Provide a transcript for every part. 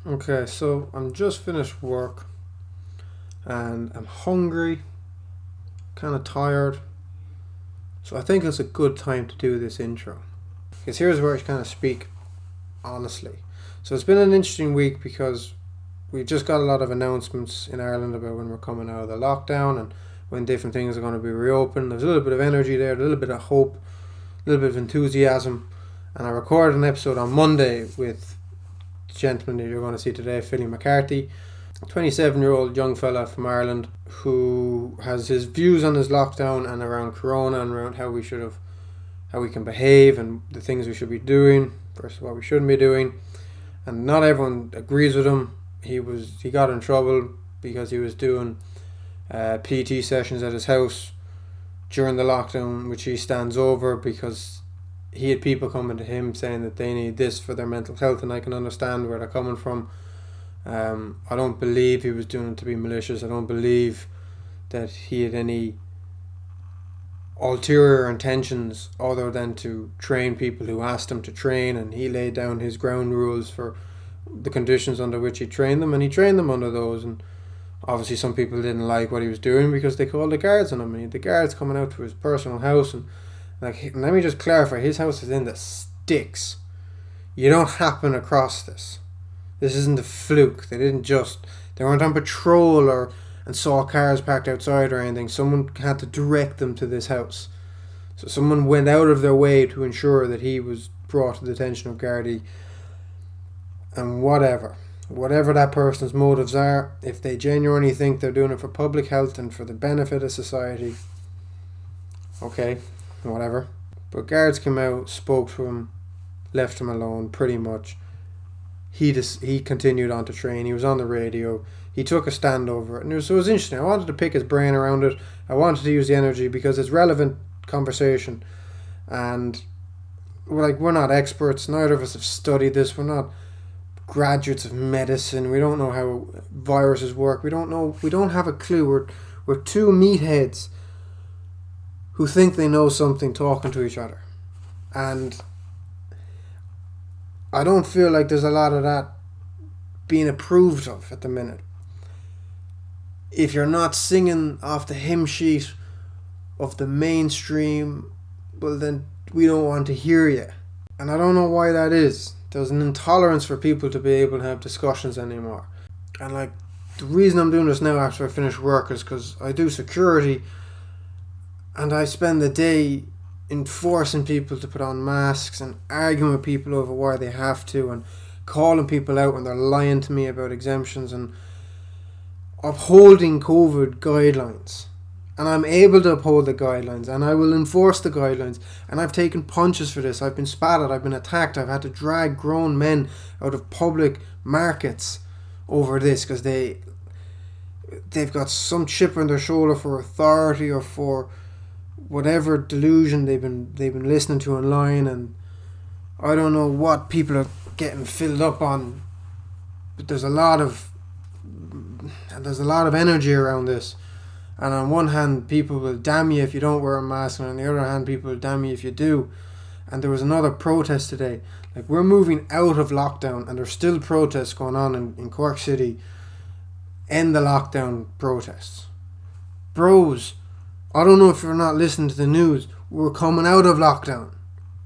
Okay, so I'm just finished work and I'm hungry, kind of tired. So I think it's a good time to do this intro. Because here's where I kind of speak honestly. So it's been an interesting week because we just got a lot of announcements in Ireland about when we're coming out of the lockdown and when different things are going to be reopened. There's a little bit of energy there, a little bit of hope, a little bit of enthusiasm. And I recorded an episode on Monday with the gentleman that you're going to see today, Philly Mccarthy, a 27-year-old young fella from Ireland who has his views on his lockdown and around Corona and around how we can behave and the things we should be doing versus what we shouldn't be doing. And not everyone agrees with him. He got in trouble because he was doing PT sessions at his house during the lockdown, which he stands over because he had people coming to him saying that they need this for their mental health, and I can understand where they're coming from. I don't believe he was doing it to be malicious. I don't believe that he had any ulterior intentions other than to train people who asked him to train, and he laid down his ground rules for the conditions under which he trained them, and he trained them under those. And obviously some people didn't like what he was doing because they called the guards on him, and he had the guards coming out to his personal house. And let me just clarify, his house is in the sticks. You don't happen across this. This isn't a fluke. They weren't on patrol and saw cars parked outside or anything. Someone had to direct them to this house. So someone went out of their way to ensure that he was brought to the attention of Gardaí. And whatever that person's motives are, if they genuinely think they're doing it for public health and for the benefit of society, okay, whatever. But guards came out, spoke to him, left him alone pretty much. He continued on to train. He was on the radio. He took a stand over it. And it was interesting. I wanted to pick his brain around it. I wanted to use the energy because it's relevant conversation. And we're not experts. Neither of us have studied this. We're not graduates of medicine. We don't know how viruses work. We don't have a clue. We're two meatheads who think they know something talking to each other. And I don't feel like there's a lot of that being approved of at the minute. If you're not singing off the hymn sheet of the mainstream, well then we don't want to hear you. And I don't know why that is. There's an intolerance for people to be able to have discussions anymore. And the reason I'm doing this now after I finish work is because I do security and I spend the day enforcing people to put on masks and arguing with people over why they have to and calling people out when they're lying to me about exemptions and upholding COVID guidelines. And I'm able to uphold the guidelines and I will enforce the guidelines. And I've taken punches for this. I've been spat at. I've been attacked. I've had to drag grown men out of public markets over this because they've got some chip on their shoulder for authority or for whatever delusion they've been listening to online. And I don't know what people are getting filled up on, but there's a lot of energy around this. And on one hand, people will damn you if you don't wear a mask, and on the other hand, people will damn you if you do. And there was another protest today. We're moving out of lockdown, and there's still protests going on in Cork City. End the lockdown protests. Bros, I don't know if you're not listening to the news. We're coming out of lockdown.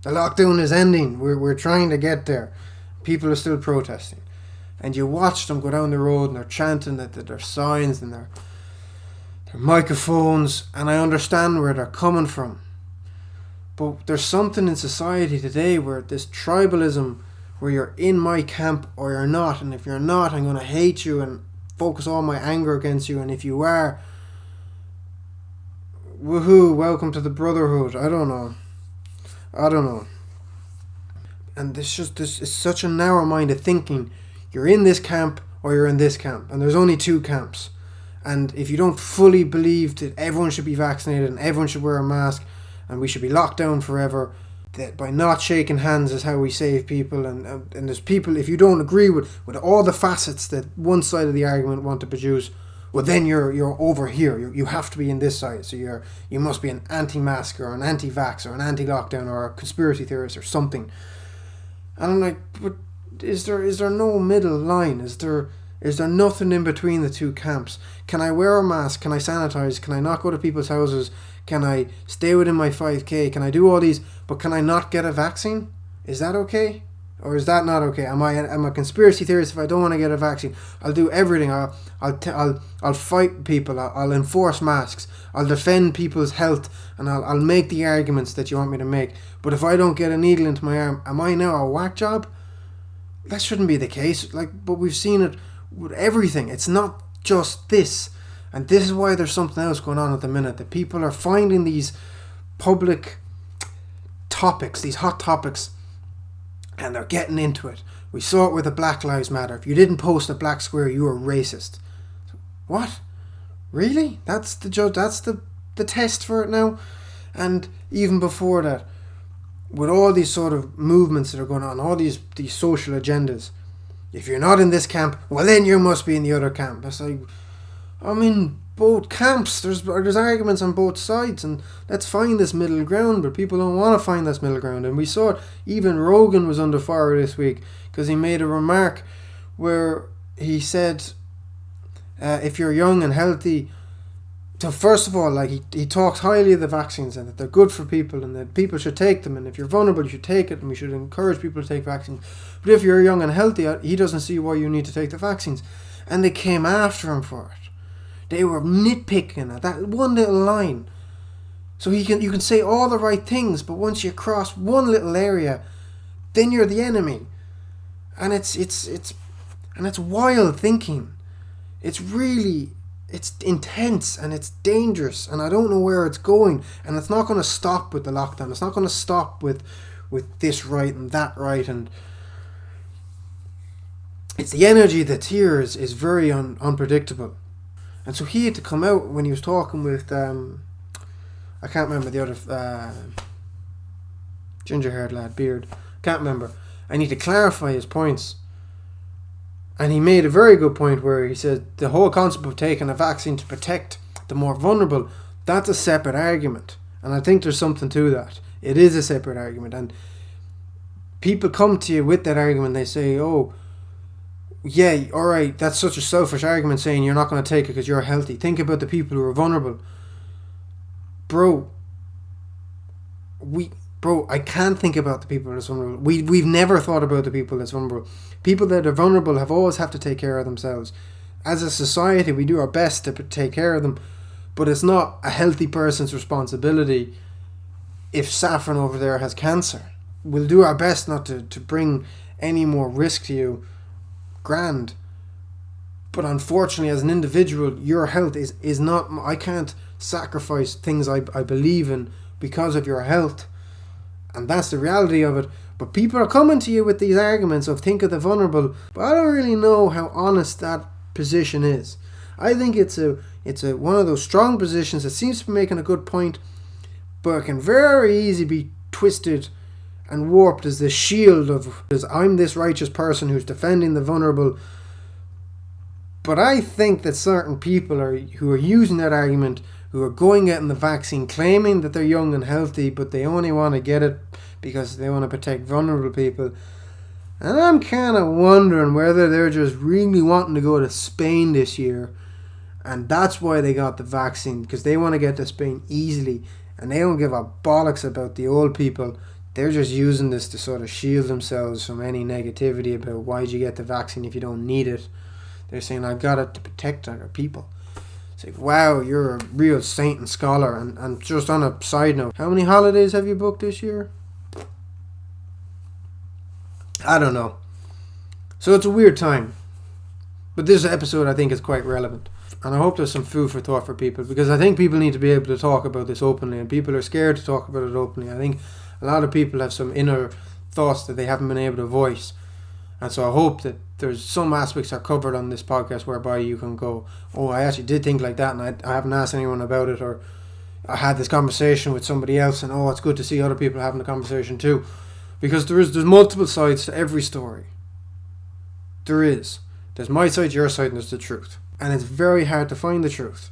The lockdown is ending. We're trying to get there. People are still protesting. And you watch them go down the road and they're chanting that their signs and their microphones, and I understand where they're coming from. But there's something in society today where this tribalism, where you're in my camp or you're not, and if you're not, I'm going to hate you and focus all my anger against you, and if you are, woohoo, welcome to the brotherhood. I don't know. And this is such a narrow-minded thinking. You're in this camp or you're in this camp, and there's only two camps. And if you don't fully believe that everyone should be vaccinated and everyone should wear a mask and we should be locked down forever, that by not shaking hands is how we save people, and there's people, if you don't agree with all the facets that one side of the argument want to produce, well then you're over here. You have to be in this side. So you must be an anti-mask or an anti-vax or an anti-lockdown or a conspiracy theorist or something. And I'm like, but is there no middle line? Is there nothing in between the two camps? Can I wear a mask? Can I sanitize? Can I not go to people's houses? Can I stay within my 5k? Can I do all these, but can I not get a vaccine? Is that okay? Or is that not okay? Am I a conspiracy theorist if I don't want to get a vaccine? I'll do everything. I'll fight people. I'll enforce masks. I'll defend people's health, and I'll make the arguments that you want me to make. But if I don't get a needle into my arm, am I now a whack job? That shouldn't be the case. But we've seen it with everything. It's not just this, and this is why there's something else going on at the minute. That people are finding these public topics, these hot topics, and they're getting into it. We saw it with the Black Lives Matter. If you didn't post a black square, you were racist. What? Really? That's the judge. That's the test for it now. And even before that, with all these sort of movements that are going on, all these social agendas, if you're not in this camp, well then you must be in the other camp. It's like, I'm in both camps. There's arguments on both sides, and let's find this middle ground, but people don't want to find this middle ground. And we saw it. Even Rogan was under fire this week because he made a remark where he said, if you're young and healthy, so first of all, like he talks highly of the vaccines and that they're good for people and that people should take them, and if you're vulnerable you should take it, and we should encourage people to take vaccines. But if you're young and healthy, he doesn't see why you need to take the vaccines. And they came after him for it. They were nitpicking at that one little line. So you can say all the right things, but once you cross one little area, then you're the enemy. And it's wild thinking. It's intense and it's dangerous, and I don't know where it's going. And it's not going to stop with the lockdown. It's not going to stop with this right and that right, and it's the energy that's here is very unpredictable. And so he had to come out when he was talking with, I can't remember the other, ginger-haired lad, beard, can't remember. I need to clarify his points. And he made a very good point where he said the whole concept of taking a vaccine to protect the more vulnerable, that's a separate argument. And I think there's something to that. It is a separate argument. And people come to you with that argument. They say, oh, yeah, alright, that's such a selfish argument saying you're not going to take it because you're healthy. Think about the people who are vulnerable. Bro, I can't think about the people that's vulnerable. We've never thought about the people that's vulnerable. People that are vulnerable always have to take care of themselves. As a society, we do our best to take care of them, but it's not a healthy person's responsibility if Saffron over there has cancer. We'll do our best not to bring any more risk to you. Grand. But unfortunately, as an individual, your health is not... I can't sacrifice things I believe in because of your health. And that's the reality of it. But people are coming to you with these arguments of think of the vulnerable. But I don't really know how honest that position is. I think it's a one of those strong positions that seems to be making a good point, but it can very easily be twisted and warped as the shield of, as I'm this righteous person who's defending the vulnerable. But I think that certain people who are using that argument, who are going getting the vaccine, claiming that they're young and healthy, but they only want to get it because they want to protect vulnerable people. And I'm kind of wondering whether they're just really wanting to go to Spain this year, and that's why they got the vaccine, because they want to get to Spain easily, and they don't give a bollocks about the old people. They're just using this to sort of shield themselves from any negativity about why'd you get the vaccine if you don't need it. They're saying, I got it to protect our people. It's like, wow, you're a real saint and scholar. And just on a side note, how many holidays have you booked this year? I don't know. So it's a weird time. But this episode, I think, is quite relevant. And I hope there's some food for thought for people, because I think people need to be able to talk about this openly, and people are scared to talk about it openly. I think a lot of people have some inner thoughts that they haven't been able to voice. And so I hope that there's some aspects are covered on this podcast whereby you can go, oh, I actually did think like that, and I haven't asked anyone about it, or I had this conversation with somebody else, and oh, it's good to see other people having the conversation too. Because there's multiple sides to every story. There is. There's my side, your side, and there's the truth. And it's very hard to find the truth.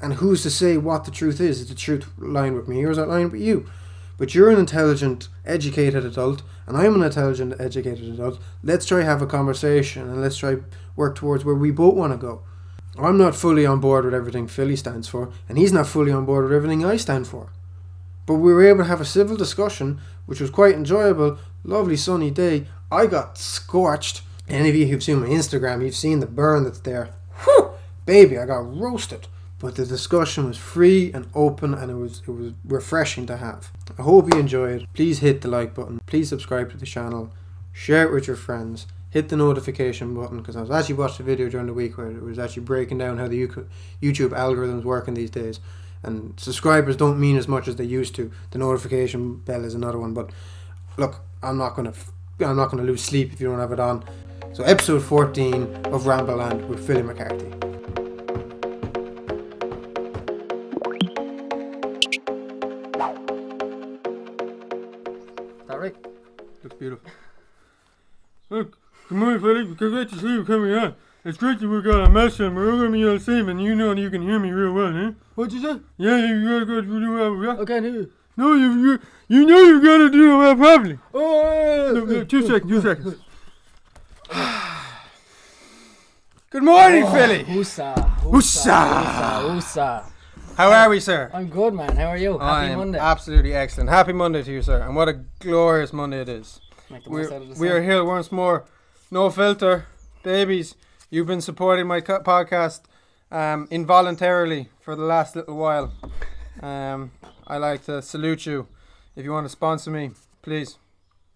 And who's to say what the truth is? Is the truth lying with me, or is it lying with you? But you're an intelligent, educated adult, and I'm an intelligent, educated adult. Let's try have a conversation, and let's try work towards where we both want to go. I'm not fully on board with everything Philly stands for, and he's not fully on board with everything I stand for. But we were able to have a civil discussion, which was quite enjoyable. Lovely sunny day. I got scorched. Any of you who've seen my Instagram, you've seen the burn that's there. Whew! Baby, I got roasted. But the discussion was free and open, and it was refreshing to have. I hope you enjoyed. Please hit the like button. Please subscribe to the channel. Share it with your friends. Hit the notification button, because I was actually watching a video during the week where it was actually breaking down how the YouTube algorithms work in these days. And subscribers don't mean as much as they used to. The notification bell is another one. But look, I'm not gonna lose sleep if you don't have it on. So episode 14 of Rambleland with Philly Mccarthy. That right? Looks beautiful. Look, good morning, Philly. Great to see you coming on. It's great that we got a mess and we're all going to be all the same, and you know you can hear me real well, eh? What'd you say? Yeah, you gotta go do well. I can't hear you. No, you know you gotta do it well properly. Oh, No, 2 seconds. Good morning, Philly. Hoosa. How are we, sir? I'm good, man. How are you? Happy Monday. Absolutely excellent. Happy Monday to you, sir. And what a glorious Monday it is. Make the most out of the We sun. are here once more. No filter. Babies, you've been supporting my podcast involuntarily for the last little while. I like to salute you. If you want to sponsor me, please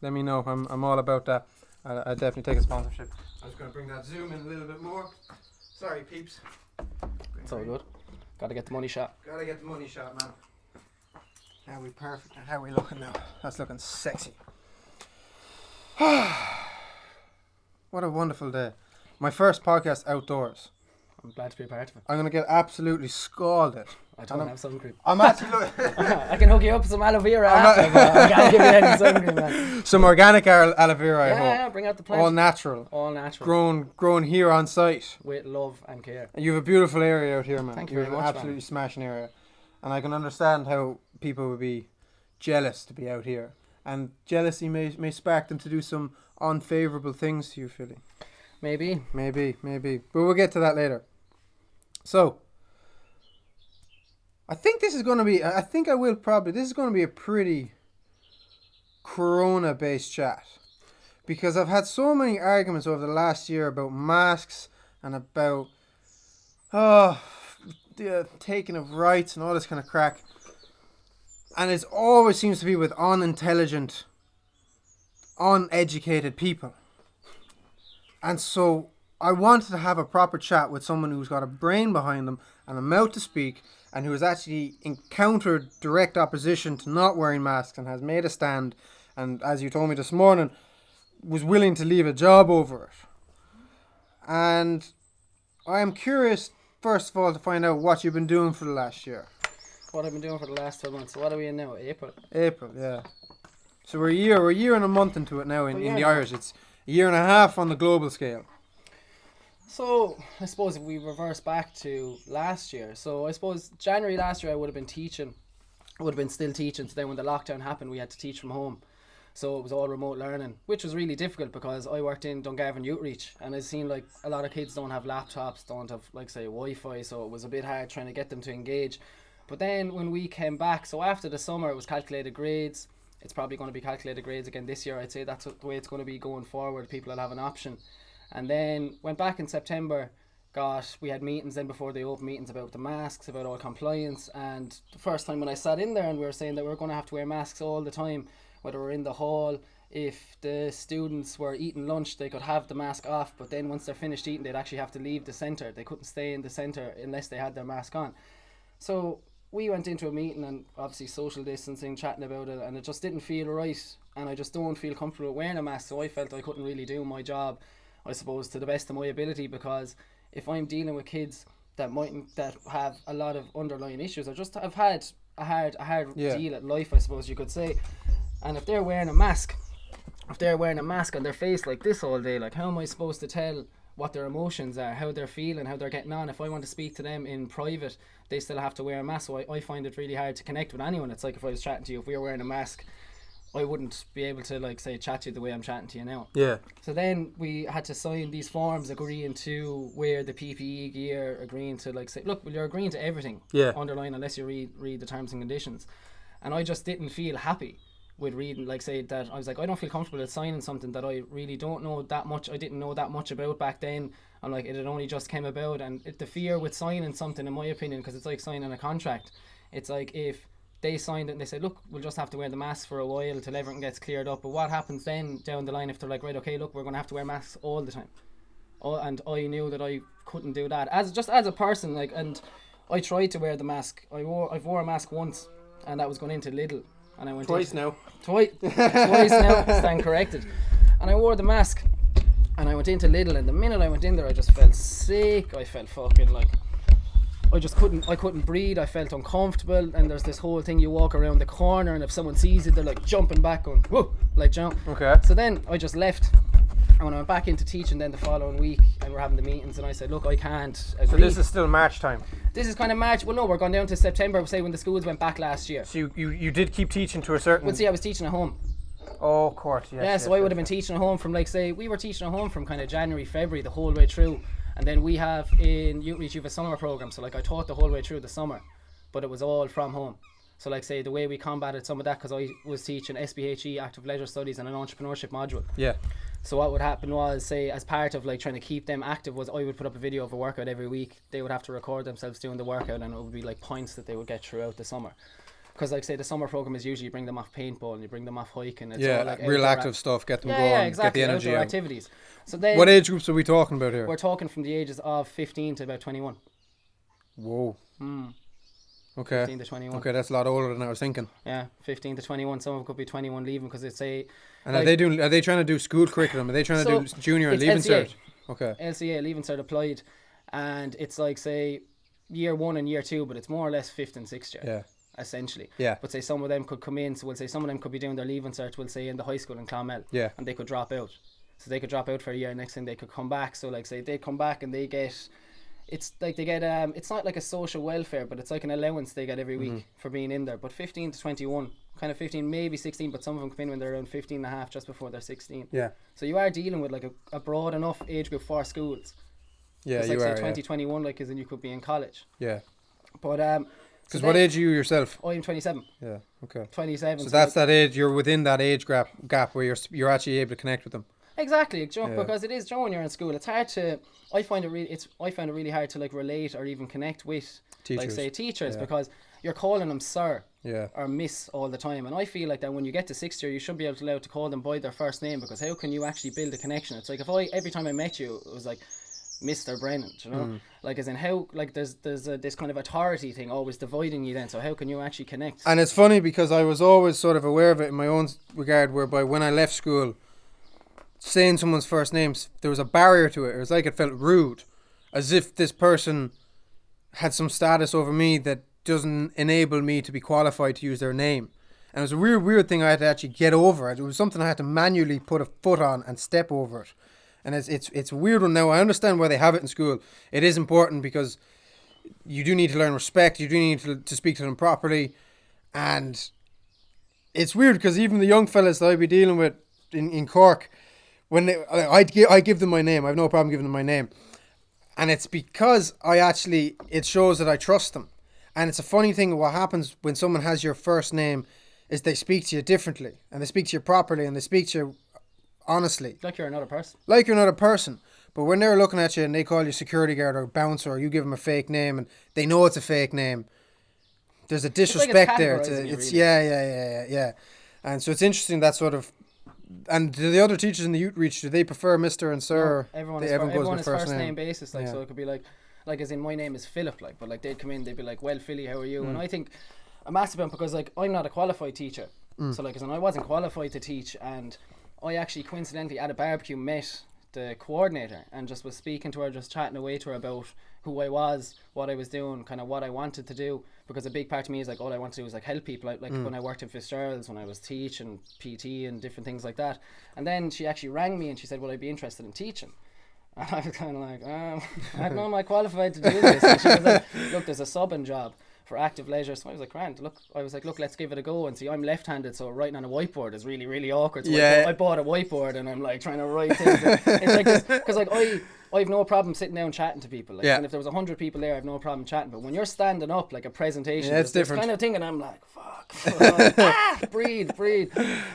let me know. I'm all about that. I definitely take a sponsorship. I'm just going to bring that zoom in a little bit more. Sorry, peeps. It's all good. Gotta get the money shot. Gotta get the money shot, man. How we perfect and how we looking now? That's looking sexy. What a wonderful day. My first podcast outdoors. I'm glad to be a part of it. I'm going to get absolutely scalded. I don't have sun cream. I'm actually... I can hook you up with some aloe vera after, but I can't give you any sun cream, man. Some organic aloe vera, I hope. Yeah, bring out the plant. All natural. All natural. Grown here on site. With love and care. And you have a beautiful area out here, man. Thank you You very have an much, absolutely man. smashing area. And I can understand how people would be jealous to be out here. And jealousy may spark them to do some unfavourable things to you, Philly. Maybe. Maybe. But we'll get to that later. So, I think this is going to be, this is going to be a pretty Corona-based chat. Because I've had so many arguments over the last year about masks and about, the taking of rights and all this kind of crack. And it always seems to be with unintelligent, uneducated people. And so I wanted to have a proper chat with someone who's got a brain behind them and a mouth to speak, and who has actually encountered direct opposition to not wearing masks and has made a stand, and as you told me this morning, was willing to leave a job over it. And I am curious, first of all, to find out what you've been doing for the last year. What I've been doing for the last 12 months. So what are we in now? April, yeah. So we're a year and a month into it now in the Irish. It's a year and a half on the global scale. So, I suppose if we reverse back to last year, so I suppose January last year I would have been teaching, I would have been still teaching, so then when the lockdown happened we had to teach from home. So it was all remote learning, which was really difficult because I worked in Dungarvan Youth Reach, and it seemed like a lot of kids don't have laptops, don't have, like, say, Wi-Fi, so it was a bit hard trying to get them to engage. But then when we came back, so after the summer it was calculated grades. It's probably going to be calculated grades again this year. I'd say that's the way it's going to be going forward. People will have an option. And then went back in September, we had meetings then before they opened, meetings about the masks, about all compliance. And the first time when I sat in there and we were saying that we were going to have to wear masks all the time, whether we're in the hall, if the students were eating lunch, they could have the mask off, but then once they're finished eating, they'd actually have to leave the centre. They couldn't stay in the centre unless they had their mask on. So we went into a meeting and obviously social distancing, chatting about it, and it just didn't feel right. And I just don't feel comfortable wearing a mask, so I felt I couldn't really do my job, I suppose, to the best of my ability, because if I'm dealing with kids that have a lot of underlying issues, I've had a hard deal at life, I suppose you could say, and if they're wearing a mask on their face like this all day, like how am I supposed to tell what their emotions are, how they're feeling, how they're getting on. If I want to speak to them in private, they still have to wear a mask. So I find it really hard to connect with anyone. It's like if I was chatting to you, if we were wearing a mask, I wouldn't be able to, like, say, chat to you the way I'm chatting to you now. Yeah. So then we had to sign these forms agreeing to wear the PPE gear, agreeing to, like, say, look, well, you're agreeing to everything. Yeah. Underline, unless you read the terms and conditions. And I just didn't feel happy with reading, like, say, that I was like, I don't feel comfortable with signing something that I really don't know that much. I didn't know that much about back then. I'm like, it had only just came about. And the fear with signing something, in my opinion, because it's like signing a contract, it's like if they signed it and they said, look, we'll just have to wear the mask for a while till everything gets cleared up. But what happens then down the line if they're like, right, okay, look, we're going to have to wear masks all the time? Oh, and I knew that I couldn't do that as a person, like, and I tried to wear the mask. I've wore a mask once, and that was going into Lidl. And I went Twice now. Twice now, stand corrected. And I wore the mask, and I went into Lidl, and the minute I went in there, I just felt sick. I felt fucking like, I couldn't breathe. I felt uncomfortable. And there's this whole thing, you walk around the corner, and if someone sees it, they're like jumping back, going, whoa, like jump. Okay. So then I just left. And when I went back into teaching then the following week, and we're having the meetings, and I said, look, I can't agree. So this is still March time? This is kind of March. Well, no, we're going down to September, say, when the schools went back last year. So you did keep teaching to a certain... Well, see, I was teaching at home. Oh, of course, yes. Yeah, so I would have been teaching at home from, like, say, we were teaching at home from kind of January, February, the whole way through. And then we have in Outreach, you have a summer program. So, like, I taught the whole way through the summer, but it was all from home. So, like, say, the way we combated some of that, because I was teaching SPHE, Active Leisure Studies, and an entrepreneurship module. Yeah. So what would happen was, say, as part of, like, trying to keep them active, was I would put up a video of a workout every week. They would have to record themselves doing the workout, and it would be, like, points that they would get throughout the summer. Because, like, say, the summer program is usually you bring them off paintball and you bring them off hiking. It's all, like, real active stuff, get them going, exactly, get the energy outdoor out. activities. So then, what age groups are we talking about here? We're talking from the ages of 15 to about 21. Whoa. Okay. 15 to 21. Okay, that's a lot older than I was thinking. Yeah, 15 to 21. Some of them could be 21 leaving because it's a... And like, are they trying to do school curriculum? Are they trying to do junior and leaving cert? Okay. LCA, leaving cert applied. And it's like, say, year 1 and year 2, but it's more or less 5th and 6th year. Yeah. Essentially. Yeah. But say some of them could come in, so we'll say some of them could be doing their leaving cert, we'll say in the high school in Clonmel. Yeah. And they could drop out. So they could drop out for a year, next thing they could come back. So, like, say they come back and they get... It's like they get it's not like a social welfare, but it's like an allowance they get every week for being in there. But 15 to 21, kind of 15, maybe 16, but some of them come in when they're around 15 and a half, just before they're 16. Yeah. So you are dealing with, like, a broad enough age group for schools. Yeah, it's you like, are. say 2021, like, as in you could be in college. Yeah. But because what age are you yourself? I'm 27. Yeah. Okay. 27. So that's, like, that age. You're within that age gap where you're actually able to connect with them. Exactly, because it is, when you're in school, it's hard to. I found it really hard to, like, relate or even connect with teachers. Like, say, teachers, because you're calling them sir or miss all the time, and I feel like that when you get to 6th year, you should be able to allow to call them by their first name, because how can you actually build a connection? It's like if every time I met you, it was like Mr. Brennan, you know, like, as in how, like, there's this kind of authority thing always dividing you then. So how can you actually connect? And it's funny because I was always sort of aware of it in my own regard, whereby when I left school, saying someone's first names, there was a barrier to it. It was like it felt rude, as if this person had some status over me that doesn't enable me to be qualified to use their name. And it was a weird thing I had to actually get over. It was something I had to manually put a foot on and step over it. And it's a weird one now. I understand why they have it in school. It is important because you do need to learn respect. You do need to speak to them properly. And it's weird because even the young fellas that I'd be dealing with in Cork, when I give them my name, I have no problem giving them my name, and it's because it shows that I trust them. And it's a funny thing, what happens when someone has your first name is they speak to you differently, and they speak to you properly, and they speak to you honestly, like you're another person. But when they're looking at you and they call you security guard or bouncer, or you give them a fake name and they know it's a fake name, there's a disrespect there. Yeah. And so it's interesting that sort of. And do the other teachers in the Outreach, do they prefer Mr. and Sir? No, everyone is first name basis, like, so it could be like as in my name is Philip, like, but like they'd come in, they'd be like, well, Philly, how are you? And I think a massive amount, because like I'm not a qualified teacher, so like, as in I wasn't qualified to teach, and I actually coincidentally at a barbecue met the coordinator and just was speaking to her, just chatting away to her about who I was, what I was doing, kind of what I wanted to do, because a big part of me is like, all I want to do is like help people, like when I worked in Fitzgerald's, when I was teaching PT and different things like that. And then she actually rang me and she said, would I be interested in teaching? And I was kind of like, I don't know, am I qualified to do this? And she was like, look, there's a subbing job for active leisure. So I was like, grand, look, let's give it a go. And see, I'm left-handed, so writing on a whiteboard is really, really awkward. So I bought a whiteboard and I'm like trying to write things. It's like, because like I have no problem sitting down chatting to people. Like, and if there was 100 people there, I have no problem chatting. But when you're standing up like a presentation, it's different. Kind of thing, and I'm like, fuck, breathe.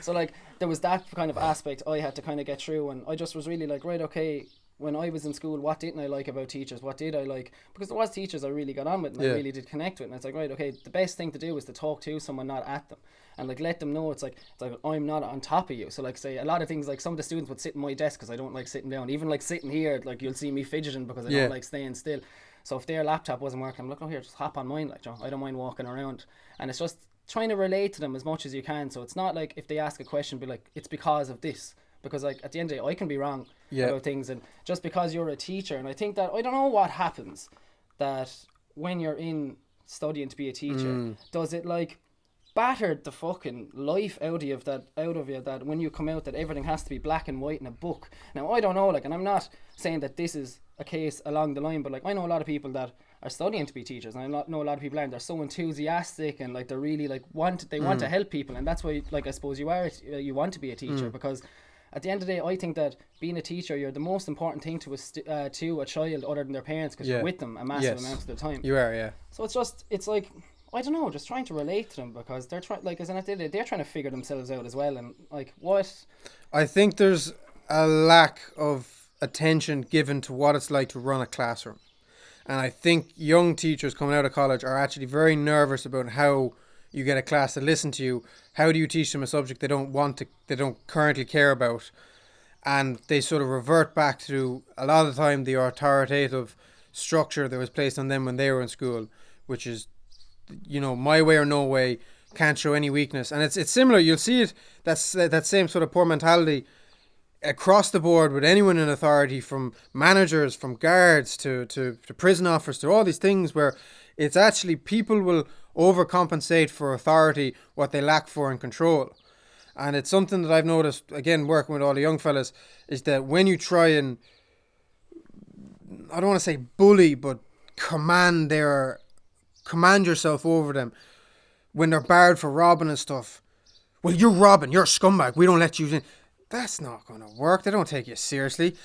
So like there was that kind of aspect I had to kind of get through, and I just was really like, right, okay. When I was in school, what didn't I like about teachers? What did I like? Because there was teachers I really got on with and I really did connect with. And it's like, right, okay, the best thing to do is to talk to someone, not at them. And like let them know it's like I'm not on top of you. So like say a lot of things, like some of the students would sit in my desk because I don't like sitting down. Even like sitting here, like you'll see me fidgeting because I don't like staying still. So if their laptop wasn't working, I'm like, oh here, just hop on mine. Like, I don't mind walking around. And it's just trying to relate to them as much as you can. So it's not like if they ask a question, be like, it's because of this. Because like at the end of the day, I can be wrong about things, and just because you're a teacher, and I think that I don't know what happens that when you're in studying to be a teacher, does it like batter the fucking life out of you that when you come out that everything has to be black and white in a book. Now I don't know, like, and I'm not saying that this is a case along the line, but like I know a lot of people that are studying to be teachers, and I know a lot of people aren't. They're so enthusiastic and like they're really like want to help people, and that's why like I suppose you want to be a teacher because. At the end of the day, I think that being a teacher, you're the most important thing to a child other than their parents, because you're with them a massive amount of the time. You are, yeah. So it's like, I don't know, just trying to relate to them because they're trying, like, as an activity, they're trying to figure themselves out as well. And like, what? I think there's a lack of attention given to what it's like to run a classroom. And I think young teachers coming out of college are actually very nervous about how you get a class to listen to you. How do you teach them a subject they don't currently care about? And they sort of revert back to, a lot of the time, the authoritative structure that was placed on them when they were in school, which is, my way or no way, can't show any weakness. And it's similar. You'll see it, that same sort of poor mentality across the board with anyone in authority, from managers, from guards to prison officers, to all these things where it's actually people will overcompensate for authority what they lack for in control. And it's something that I've noticed, again, working with all the young fellas, is that when you try and, I don't want to say bully, but command yourself over them, when they're barred for robbing and stuff, well, you're robbing, you're a scumbag, we don't let you in. That's not going to work. They don't take you seriously.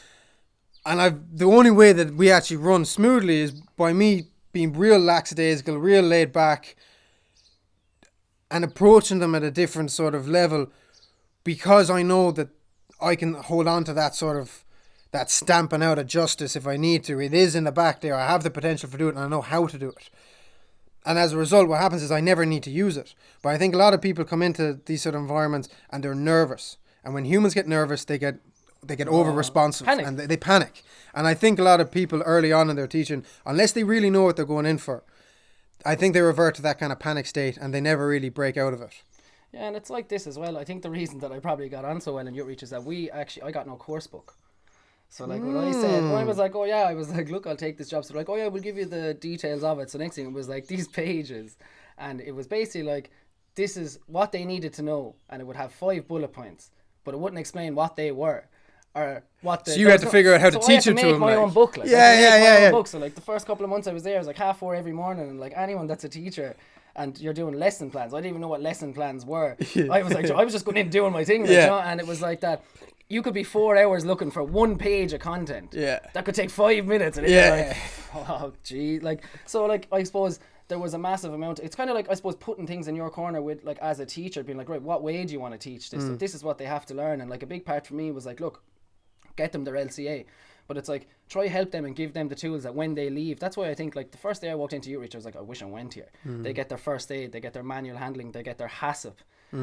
And the only way that we actually run smoothly is by me being real lackadaisical, real laid back, and approaching them at a different sort of level, because I know that I can hold on to that sort of, that stamping out of justice if I need to. It is in the back there. I have the potential for doing it, and I know how to do it. And as a result, what happens is I never need to use it. But I think a lot of people come into these sort of environments and they're nervous. And when humans get nervous, they get over responsive and they panic. And I think a lot of people early on in their teaching, unless they really know what they're going in for, I think they revert to that kind of panic state and they never really break out of it. Yeah, and it's like this as well. I think the reason that I probably got on so well in outreach is that I got no course book. So like when I was like, look, I'll take this job. So like, oh yeah, we'll give you the details of it. So next thing it was like these pages, and it was basically like, this is what they needed to know, and it would have 5 bullet points, but it wouldn't explain what they were. Or what the, so you had to figure out how to teach it to them. I had to make my own book. Yeah. So like the first couple of months I was there, I was like 4:30 every morning, and like anyone that's a teacher and you're doing lesson plans, I didn't even know what lesson plans were. I was just going in doing my thing, and it was like that. You could be 4 hours looking for 1 page of content. Yeah. That could take 5 minutes, and it's like, oh gee, like, so like I suppose there was a massive amount. It's kind of like, I suppose, putting things in your corner with, like, as a teacher, being like, right, what way do you want to teach this? So this is what they have to learn. And like a big part for me was like, look, get them their LCA, but it's like, try help them and give them the tools that when they leave. That's why I think, like, the first day I walked into outreach, I was like, I wish I went here. They get their first aid, they get their manual handling, they get their HACCP,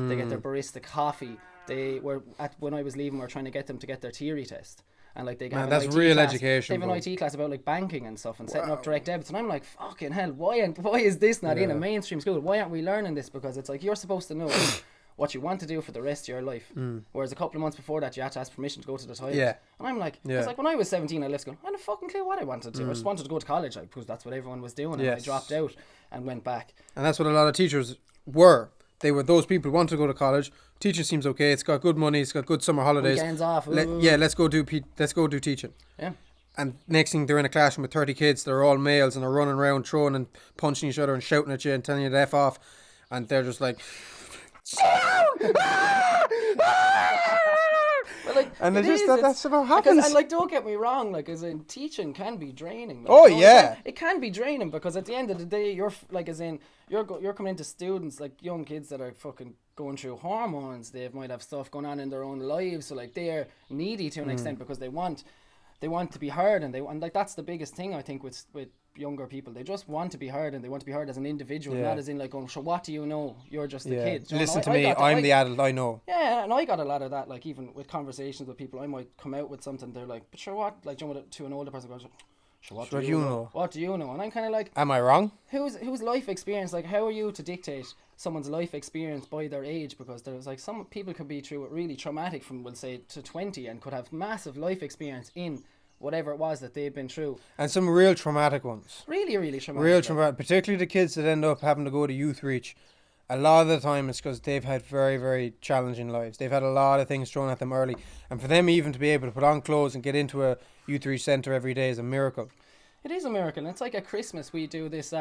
they get their barista coffee. They were when I was leaving, we were trying to get them to get their theory test. And like they got that's real class. Education. They have an IT class about like banking and stuff and setting up direct debits, and I'm like, fucking hell, why is this not in a mainstream school? Why aren't we learning this? Because it's like, you're supposed to know what you want to do for the rest of your life. Whereas a couple of months before that, you had to ask permission to go to the toilet. Yeah. And I'm like, it's like when I was 17, I left school, I had a fucking clue what I wanted to do. I just wanted to go to college, like, because that's what everyone was doing. And I dropped out and went back. And that's what a lot of teachers were. They were those people who wanted to go to college. Teaching seems okay. It's got good money. It's got good summer holidays. Weekends off. Let's go do teaching. Yeah. and next thing they're in a classroom with 30 kids, they're all males and they're running around throwing and punching each other and shouting at you and telling you to F off, and they're just like, But like, and it it's just is, that's what because, happens. and like, don't get me wrong, like, as in teaching can be draining. Like, Oh, you know, yeah. it can be draining, because at the end of the day, you're like, as in you're coming into students, like young kids that are fucking going through hormones. They might have stuff going on in their own lives, so like they're needy to an extent because they want to be heard, and like that's the biggest thing I think with younger people. They just want to be heard, and they want to be heard as an individual, not as in like going, so what do you know? You're just a kid. You know, Listen to me, I'm the adult, I know. Yeah, and I got a lot of that, like even with conversations with people, I might come out with something, they're like, but sure what? Like, you know, to an older person, goes, sure, what do you know? What do you know? And I'm kind of like, Am I wrong? whose life experience, like how are you to dictate someone's life experience by their age? Because there's like, some people could be through it really traumatic from, we'll say, to 20, and could have massive life experience in whatever it was that they've been through. And some real traumatic ones. Really, really traumatic. Real traumatic, particularly the kids that end up having to go to youth reach. A lot of the time it's because they've had very, very challenging lives. They've had a lot of things thrown at them early. And for them even to be able to put on clothes and get into a youth reach centre every day is a miracle. It is a miracle. And it's like at Christmas, we do this,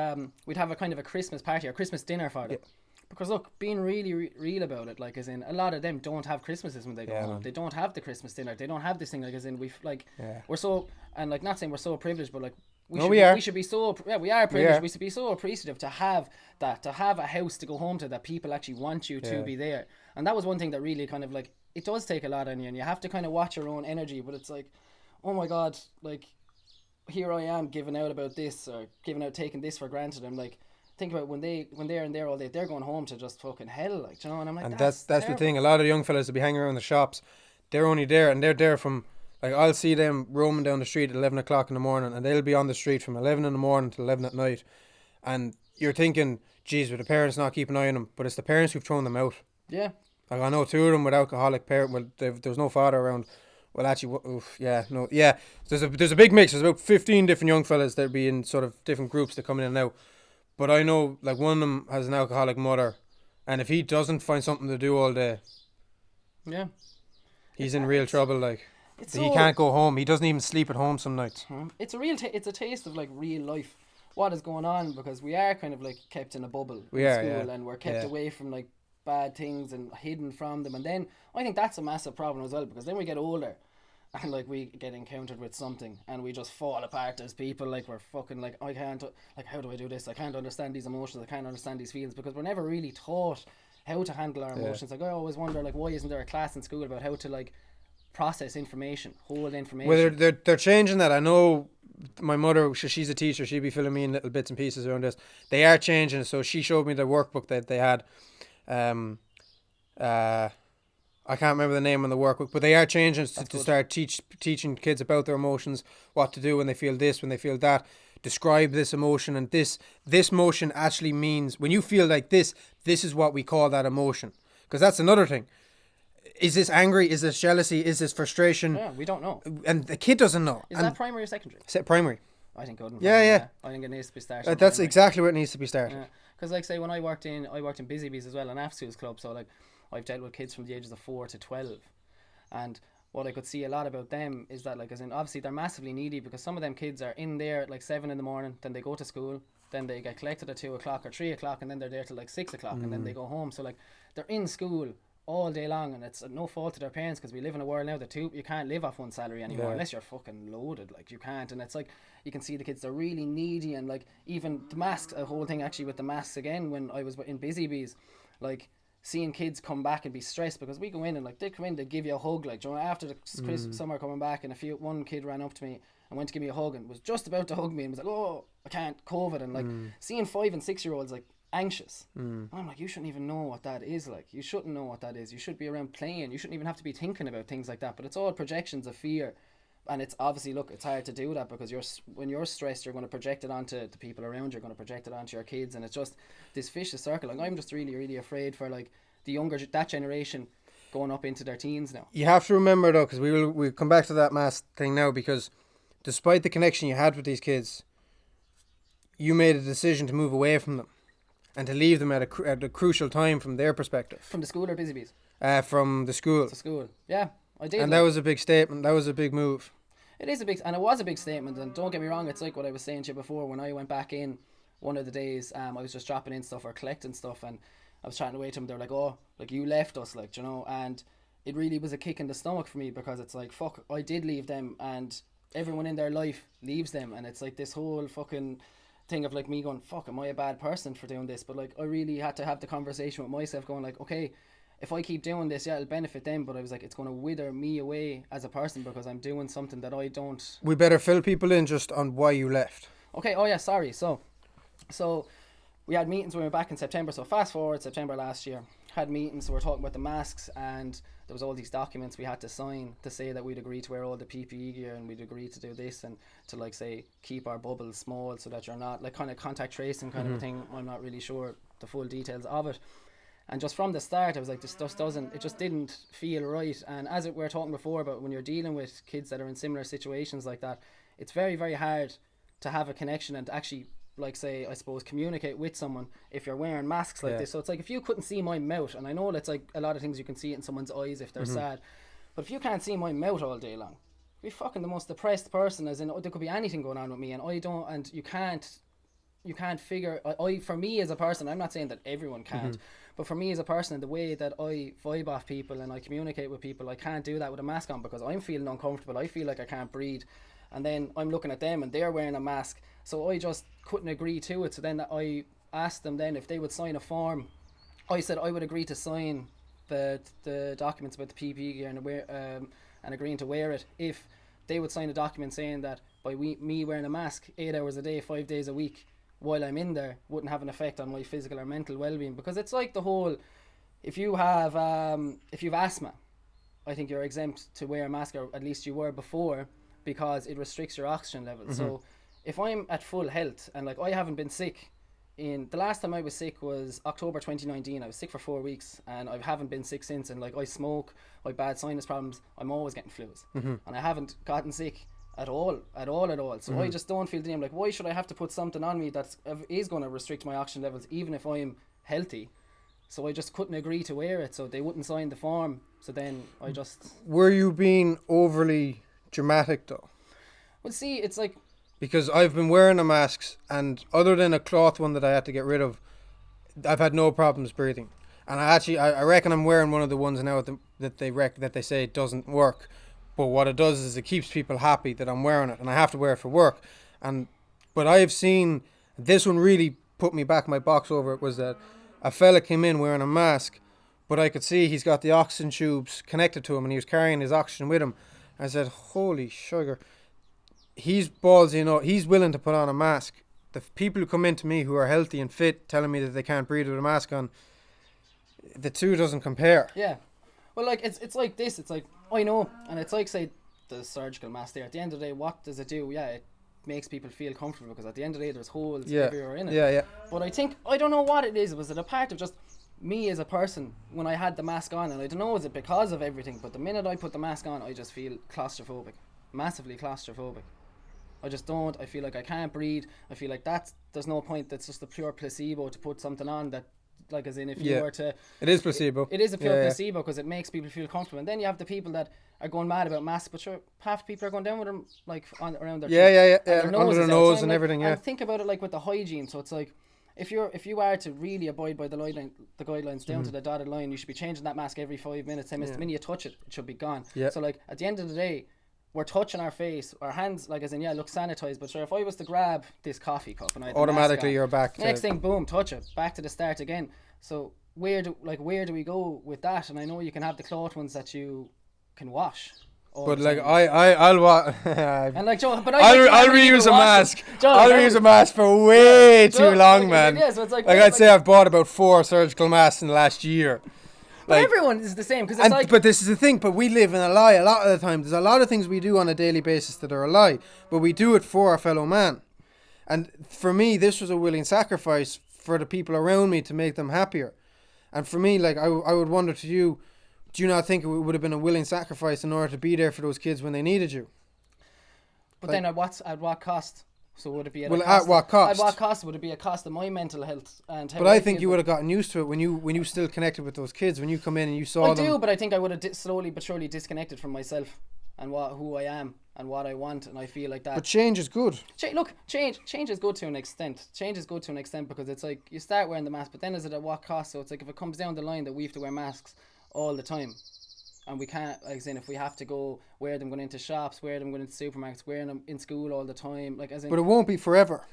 we'd have a kind of a Christmas party or Christmas dinner for them. Yeah. Because look, being really real about it, like as in a lot of them don't have Christmases when they go home. Man. They don't have the Christmas dinner. They don't have this thing, like as in we're so, and like not saying we're so privileged, but like we should be so privileged. We should be so appreciative to have that, to have a house to go home to that people actually want you to be there. And that was one thing that really kind of like, it does take a lot on you, and you have to kind of watch your own energy. But it's like, oh my God, like here I am giving out about this, or taking this for granted. I'm like, think about when they're in there all day, they're going home to just fucking hell, like, you know. And I'm like, and that's the thing. A lot of the young fellas that be hanging around the shops, they're only there, and they're there from, like, I'll see them roaming down the street at 11 o'clock in the morning, and they'll be on the street from 11 in the morning till 11 at night. And you're thinking, geez, with the parents not keeping an eye on them, but it's the parents who've thrown them out. Yeah. Like, I know two of them with alcoholic parent. Well, there's no father around. Well, actually, There's a big mix. There's about 15 different young fellas that be in sort of different groups that come in and out. But I know, like, one of them has an alcoholic mother, and if he doesn't find something to do all day, he's in real trouble. Like, he can't go home. He doesn't even sleep at home some nights. It's a real, it's a taste of like real life. What is going on? Because we are kind of like kept in a bubble in school, and we're kept away from like bad things and hidden from them. And then I think that's a massive problem as well, because then we get older, and like we get encountered with something and we just fall apart as people. Like, we're fucking like, I can't, like, how do I do this? I can't understand these emotions. I can't understand these feelings, because we're never really taught how to handle our emotions. Like, I always wonder, like, why isn't there a class in school about how to like process information, hold information? Well, they're changing that. I know my mother, she's a teacher, she'd be filling me in little bits and pieces around this. They are changing it. So she showed me the workbook that they had. I can't remember the name on the workbook, but they are changing to start teaching kids about their emotions, what to do when they feel this, when they feel that, describe this emotion, and this emotion actually means, when you feel like this is what we call that emotion. Because that's another thing. Is this angry? Is this jealousy? Is this frustration? Yeah, we don't know. And the kid doesn't know. Is that primary or secondary? Primary. I think good. Yeah. I think it needs to be started. That's exactly where it needs to be started. Because like, say, when I worked in Busy Bees as well, an after schools club, so like I've dealt with kids from the ages of 4 to 12, and what I could see a lot about them is that, like, as in, obviously they're massively needy, because some of them kids are in there at like 7 in the morning, then they go to school, then they get collected at 2 o'clock or 3 o'clock, and then they're there till like 6 o'clock, and then they go home. So like, they're in school all day long, and it's no fault to their parents, because we live in a world now that you can't live off one salary anymore unless you're fucking loaded. Like, you can't. And it's like, you can see the kids, they're really needy. And like, even the masks, a whole thing actually with the masks again, when I was in Busy Bees, like, seeing kids come back and be stressed, because we go in and like, they come in, they give you a hug, like, you know, after the summer coming back, and one kid ran up to me and went to give me a hug and was just about to hug me and was like, oh, I can't, COVID. And like, seeing 5 and 6 year olds like anxious, and I'm like, you shouldn't even know what that is. Like, you shouldn't know what that is. You should be around playing. You shouldn't even have to be thinking about things like that. But it's all projections of fear. And it's obviously, look, it's hard to do that, because when you're stressed, you're going to project it onto the people around you. You're going to project it onto your kids, and it's just this vicious circle. Like, I'm just really, really afraid for like the younger, that generation going up into their teens now. You have to remember though, because we'll come back to that mass thing now, because despite the connection you had with these kids, you made a decision to move away from them and to leave them at a crucial time from their perspective. From the school or Busy Bees? From the school. The school, yeah. I did. And that was a big statement. That was a big move. It is a big, and it was a big statement. And don't get me wrong, it's like what I was saying to you before. When I went back in one of the days, I was just dropping in stuff or collecting stuff, and I was chatting away to them. They're like, "Oh, like you left us, like, you know," and it really was a kick in the stomach for me, because it's like, fuck, I did leave them, and everyone in their life leaves them, and it's like this whole fucking thing of like me going, fuck, am I a bad person for doing this? But like, I really had to have the conversation with myself, going like, okay, if I keep doing this, yeah, it'll benefit them, but I was like, it's going to wither me away as a person, because I'm doing something that I don't. We better fill people in just on why you left. Okay, oh yeah, sorry. So we had meetings when we were back in September. So fast forward September last year, had meetings. So we're talking about the masks, and there was all these documents we had to sign to say that we'd agree to wear all the PPE gear, and we'd agree to do this, and to like say keep our bubbles small so that you're not like kind of contact tracing kind of a thing. I'm not really sure the full details of it. And just from the start, I was like, this just doesn't, it just didn't feel right. And as we were talking before about when you're dealing with kids that are in similar situations like that, it's very, very hard to have a connection and to actually, like, say, I suppose, communicate with someone if you're wearing masks like this. So it's like, if you couldn't see my mouth, and I know that's like a lot of things you can see it in someone's eyes if they're sad, but if you can't see my mouth all day long, you'd be fucking the most depressed person, as in, there could be anything going on with me, and I don't, and you can't figure, for me as a person, I'm not saying that everyone can't, but for me as a person, the way that I vibe off people and I communicate with people, I can't do that with a mask on, because I'm feeling uncomfortable. I feel like I can't breathe, and then I'm looking at them and they're wearing a mask, so I just couldn't agree to it. So then I asked them then if they would sign a form. I said I would agree to sign the documents about the PPE gear and agreeing to wear it if they would sign a document saying that by me wearing a mask 8 hours a day, 5 days a week while I'm in there wouldn't have an effect on my physical or mental well-being. Because it's like the whole, if you've asthma, I think you're exempt to wear a mask, or at least you were before, because it restricts your oxygen levels. So if I'm at full health, and like I haven't been sick, in the last time I was sick was October 2019. I was sick for 4 weeks, and I haven't been sick since. And like, I smoke, I have bad sinus problems, I'm always getting flus, and I haven't gotten sick at all. So I just don't feel the need. I'm like, why should I have to put something on me that is going to restrict my oxygen levels, even if I'm healthy? So I just couldn't agree to wear it, so they wouldn't sign the form. So then I just... Were you being overly dramatic though? Well, see, it's like... Because I've been wearing the masks, and other than a cloth one that I had to get rid of, I've had no problems breathing. And I reckon I'm wearing one of the ones now that they say it doesn't work. But what it does is it keeps people happy that I'm wearing it, and I have to wear it for work. But I've seen, this one really put me back my box over it, was that a fella came in wearing a mask, but I could see he's got the oxygen tubes connected to him, and he was carrying his oxygen with him. I said, holy sugar. He's ballsy, he's willing to put on a mask. The people who come into me who are healthy and fit telling me that they can't breathe with a mask on, the two doesn't compare. Yeah. Well, like, it's like this. It's like, I know, and it's like, say, the surgical mask there. At the end of the day, what does it do? Yeah, it makes people feel comfortable, because at the end of the day, there's holes everywhere in it. Yeah. But I don't know what it is. Was it a part of just me as a person when I had the mask on? And I don't know, is it because of everything? But the minute I put the mask on, I just feel claustrophobic. Massively claustrophobic. I just don't. I feel like I can't breathe. I feel like there's no point. That's just a pure placebo to put something on that, like, as in, if you were to... It is placebo. It is a pure placebo, because it makes people feel comfortable. And then you have the people that are going mad about masks, but sure, half the people are going down with them, like, around their under their nose and everything, And think about it, like, with the hygiene. So it's like, if you are to really abide by the guidelines down to the dotted line, you should be changing that mask every 5 minutes. The minute you touch it, it should be gone. So, like, at the end of the day, we're touching our face, our hands, like, as in, look sanitized. But sure, if I was to grab this coffee cup and I had automatically you're back. Next thing, boom, touch it, back to the start again. So where do we go with that? And I know you can have the cloth ones that you can wash. But like I'll and like Joe, but I'll reuse a mask. I'll reuse a mask for way too long, man. So it's like I'd say I've bought about 4 surgical masks in the last year. But everyone is the same, because it's like... But this is the thing, but we live in a lie a lot of the time. There's a lot of things we do on a daily basis that are a lie, but we do it for our fellow man. And for me, this was a willing sacrifice for the people around me to make them happier. And for me, like, I would wonder to you, do you not think it would have been a willing sacrifice in order to be there for those kids when they needed you? But like, then at what cost? So would it be at what cost? At what cost would it be a cost of my mental health and? But I think you would have gotten used to it when you still connected with those kids, when you come in and you saw them. I do, but I think I would have slowly but surely disconnected from myself and who I am, and what I want, and I feel like that. But change is good. Change is good to an extent. Change is good to an extent because it's like you start wearing the mask, but then is it at what cost? So it's like if it comes down the line that we have to wear masks all the time, and we can't, like, as in, if we have to go wear them going into shops, wear them going into supermarkets, wearing them in school all the time, like, as in. But it won't be forever.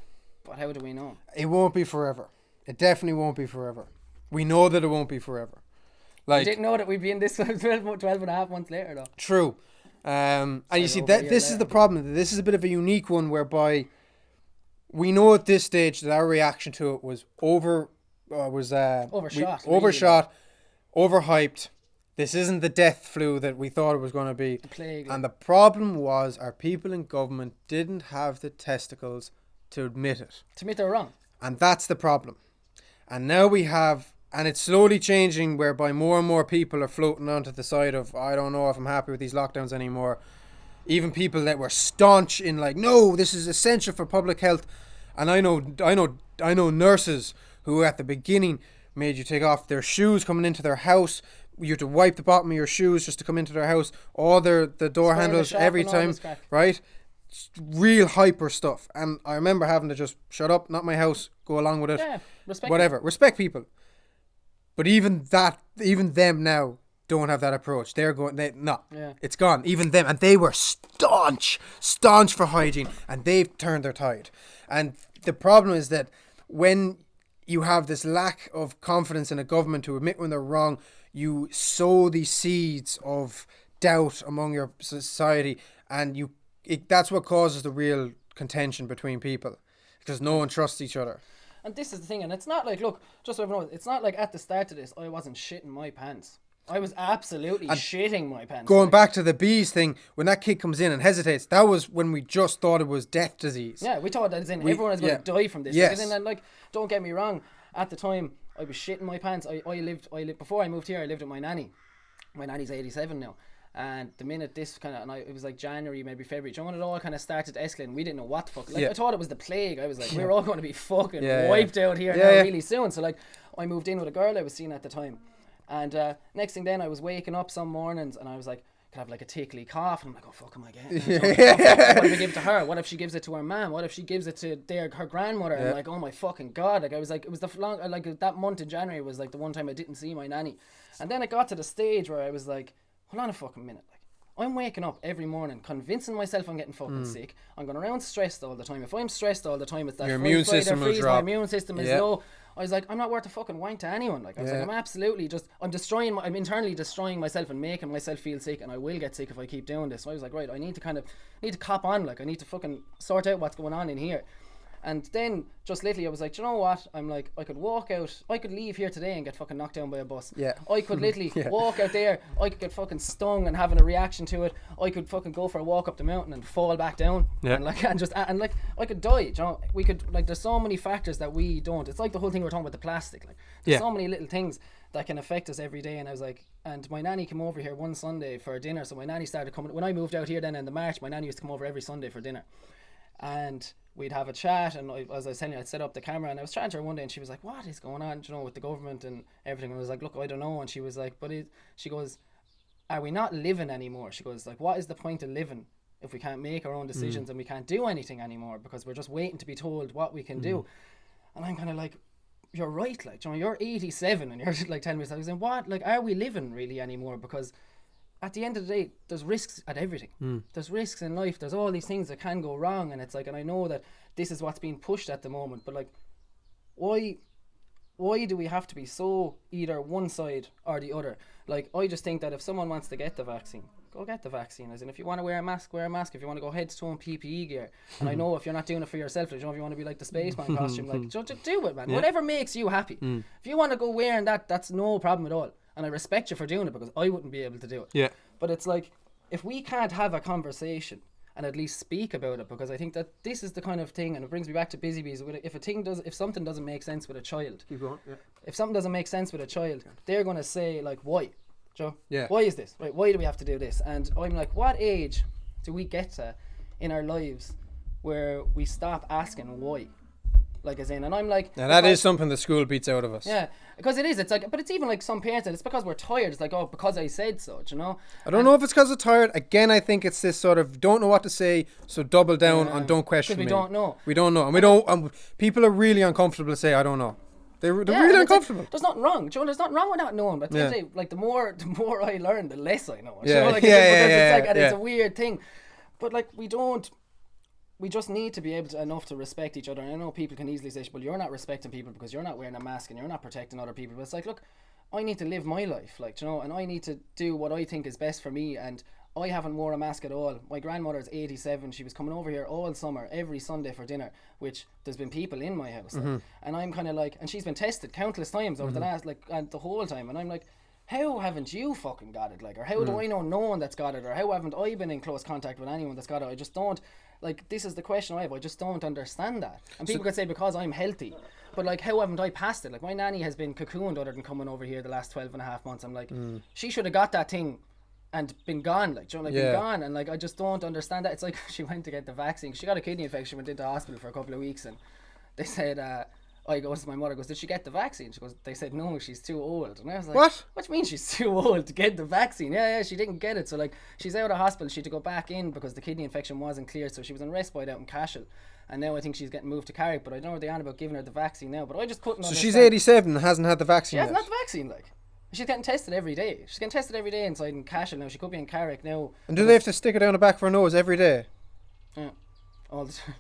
But how do we know? It won't be forever. It definitely won't be forever. We know that it won't be forever. Like, I didn't know that we'd be in this 12 and a half months later, though. True. And you see, that this is the problem. This is a bit of a unique one whereby we know at this stage that our reaction to it was overshot, overhyped. This isn't the death flu that we thought it was going to be. The plague. And the problem was our people in government didn't have the testicles to admit it. To admit they're wrong. And that's the problem. And now we have, and it's slowly changing whereby more and more people are floating onto the side of, I don't know if I'm happy with these lockdowns anymore. Even people that were staunch in like, no, this is essential for public health. And I know nurses who at the beginning made you take off their shoes coming into their house. You had to wipe the bottom of your shoes just to come into their house. All the door handles every time, right? Real hyper stuff. And I remember having to just shut up, not my house, go along with it. Yeah, respect people. But even them now don't have that approach. They're going, it's gone. Even them, and they were staunch for hygiene, and they've turned their tide. And the problem is that when you have this lack of confidence in a government to admit when they're wrong, you sow these seeds of doubt among your society, and that's what causes the real contention between people, because no one trusts each other. And this is the thing, and it's not like, look, just so everyone knows, it's not like at the start of this I wasn't shitting my pants. I was absolutely shitting my pants. Going back to the bees thing, when that kid comes in and hesitates, that was when we just thought it was death disease. Yeah, we thought that everyone is going to die from this. Yes. And then, like, don't get me wrong, at the time I was shitting my pants. I lived before I moved here. I lived with my nanny. My nanny's 87 now. And the minute this it was like January, maybe February, you know, when it all kind of started to escalate, and we didn't know what the fuck. Like, I thought it was the plague. I was like, we're all going to be fucking wiped out here really soon. So, like, I moved in with a girl I was seeing at the time. And next thing then, I was waking up some mornings, and I was like, could have like a tickly cough, and I'm like, oh fuck, am I getting it? What if I give it to her? What if she gives it to her mum? What if she gives it to her grandmother? And like, oh my fucking god, like I was like, it was that month in January was like the one time I didn't see my nanny. And then it got to the stage where I was like, hold on a fucking minute, like, I'm waking up every morning convincing myself I'm getting fucking sick. I'm going around stressed all the time. If I'm stressed all the time, it's that your immune system will drop. My immune system is low. I was like, I'm not worth a fucking wank to anyone. Like, I was like, I'm absolutely I'm internally destroying myself and making myself feel sick, and I will get sick if I keep doing this. So I was like, right, I need to cop on. Like, I need to fucking sort out what's going on in here. And then just lately I was like, do you know what? I'm like, I could walk out, I could leave here today and get fucking knocked down by a bus. Yeah. I could literally walk out there, I could get fucking stung and having a reaction to it. I could fucking go for a walk up the mountain and fall back down. Yeah. And I could die. Do you know, we could, like, there's so many factors that we don't. It's like the whole thing we're talking about the plastic. Like, there's so many little things that can affect us every day. And I was like, and my nanny came over here one Sunday for dinner. So my nanny started coming, when I moved out here then in the March, my nanny used to come over every Sunday for dinner. And we'd have a chat, and as I was telling you, I'd set up the camera, and I was chatting to her one day, and she was like, what is going on, you know, with the government and everything? And I was like, look, I don't know. And she was like, she goes, are we not living anymore? She goes, like, what is the point of living if we can't make our own decisions and we can't do anything anymore because we're just waiting to be told what we can do? And I'm kind of like, you're right, like, you know, you're 87 and you're like telling me, I was saying, what, like, are we living really anymore? Because at the end of the day, there's risks at everything. There's risks in life. There's all these things that can go wrong, and it's like, and I know that this is what's being pushed at the moment, but like, why do we have to be so either one side or the other? Like, I just think that if someone wants to get the vaccine, go get the vaccine. As in, if you want to wear a mask, wear a mask. If you want to go head to toe in PPE gear, and I know if you're not doing it for yourself, like, you know, if you want to be like the spaceman costume, like, just do it, man. Whatever makes you happy. If you want to go wearing that, that's no problem at all. And I respect you for doing it, because I wouldn't be able to do it. Yeah. But it's like, if we can't have a conversation and at least speak about it, because I think that this is the kind of thing, and it brings me back to busy bees. If something doesn't make sense with a child, keep going. Yeah. If something doesn't make sense with a child, they're going to say, like, why? Joe? Yeah. Why is this? Right? Why do we have to do this? And I'm like, what age do we get to in our lives where we stop asking why? Like, as in, and I'm like... Now that is something the school beats out of us. Yeah, because it is. It's like, but it's even like some parents, it's because we're tired. It's like, oh, because I said so, do you know? I don't know if it's because we're tired. Again, I think it's this sort of don't know what to say, so double down on don't question me. We don't know. We don't know. And we don't... people are really uncomfortable to say, I don't know. They're really uncomfortable. Like, there's nothing wrong. Do you know, there's nothing wrong with not knowing. But at the end of the day, like, the more I learn, the less I know. Yeah, you know? Like, it's a weird thing. But like, we just need to be able to enough to respect each other. And I know people can easily say, well, you're not respecting people because you're not wearing a mask and you're not protecting other people. But it's like, look, I need to live my life, like, you know, and I need to do what I think is best for me. And I haven't worn a mask at all. My grandmother's 87. She was coming over here all summer, every Sunday for dinner, which there's been people in my house. Like, and I'm kind of like, and she's been tested countless times over the last, like, the whole time. And I'm like, how haven't you fucking got it? Like, or how do I know no one that's got it? Or how haven't I been in close contact with anyone that's got it? I just don't. Like, this is the question I have. I just don't understand that. And people could say because I'm healthy. But, like, how haven't I passed it? Like, my nanny has been cocooned other than coming over here the last 12 and a half months. I'm like, she should have got that thing and been gone. Like, you know, like, been gone. And, like, I just don't understand that. It's like she went to get the vaccine. She got a kidney infection, went into hospital for a couple of weeks. And they said, I goes to my mother, goes, did she get the vaccine? She goes, they said, no, she's too old. And I was like, what do you mean she's too old to get the vaccine? Yeah, she didn't get it. So, like, she's out of hospital. She had to go back in because the kidney infection wasn't cleared. So she was in respite out in Cashel. And now I think she's getting moved to Carrick. But I don't know where they are about giving her the vaccine now. But I just couldn't understand. So she's 87 and hasn't had the vaccine yet? She hasn't had the vaccine, like. She's getting tested every day. She's getting tested every day inside in Cashel now. She could be in Carrick now. And do they have to stick her down the back of her nose every day? Yeah, all the time.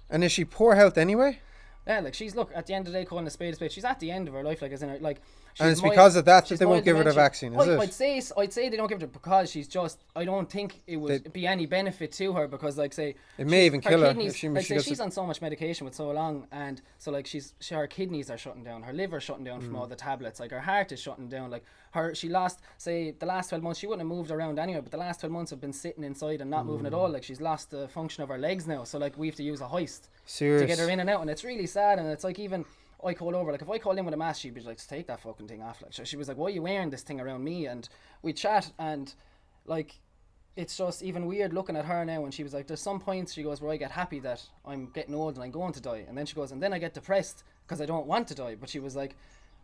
And is she poor health anyway? Yeah, like, she's, look, at the end of the day, calling a spade, she's at the end of her life, like, as in her, like... And it's because of that they won't give her the vaccine, is it? I'd say they don't give it because she's just... I don't think it would be any benefit to her because, like, say... It may even kill her. If she's on so much medication with so long, and so, like, her kidneys are shutting down, her liver's shutting down from all the tablets, like, her heart is shutting down, like, she lost, say, the last 12 months, she wouldn't have moved around anyway, but the last 12 months have been sitting inside and not moving at all. Like, she's lost the function of her legs now, so, like, we have to use a hoist to get her in and out, and it's really sad. And it's like, even I called over, like, if I called in with a mask, she'd be like, take that fucking thing off. Like, so she was like, why are you wearing this thing around me? And we chat, and, like, it's just even weird looking at her now. And she was like, there's some points, she goes, where I get happy that I'm getting old and I'm going to die. And then she goes, and then I get depressed because I don't want to die. But she was like,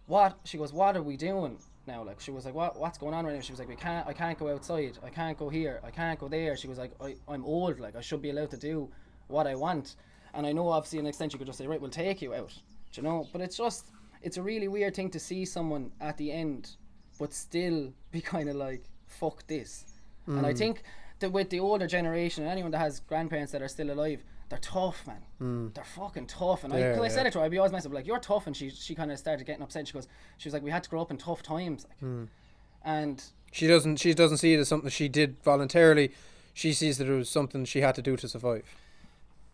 what? She goes, what are we doing now? Like, she was like, what's going on right now? She was like, I can't go outside, I can't go here, I can't go there. She was like, I'm old, like, I should be allowed to do what I want. And I know, obviously, an extent you could just say, right, we'll take you out, do you know? But it's just, it's a really weird thing to see someone at the end but still be kind of like, fuck this. And I think that with the older generation, and anyone that has grandparents that are still alive, they're tough, man. They're fucking tough. And I said it to her, I'd be always messing up, like, you're tough. And she kind of started getting upset. She was like, we had to grow up in tough times, like. And she doesn't see it as something she did voluntarily. She sees that it was something she had to do to survive.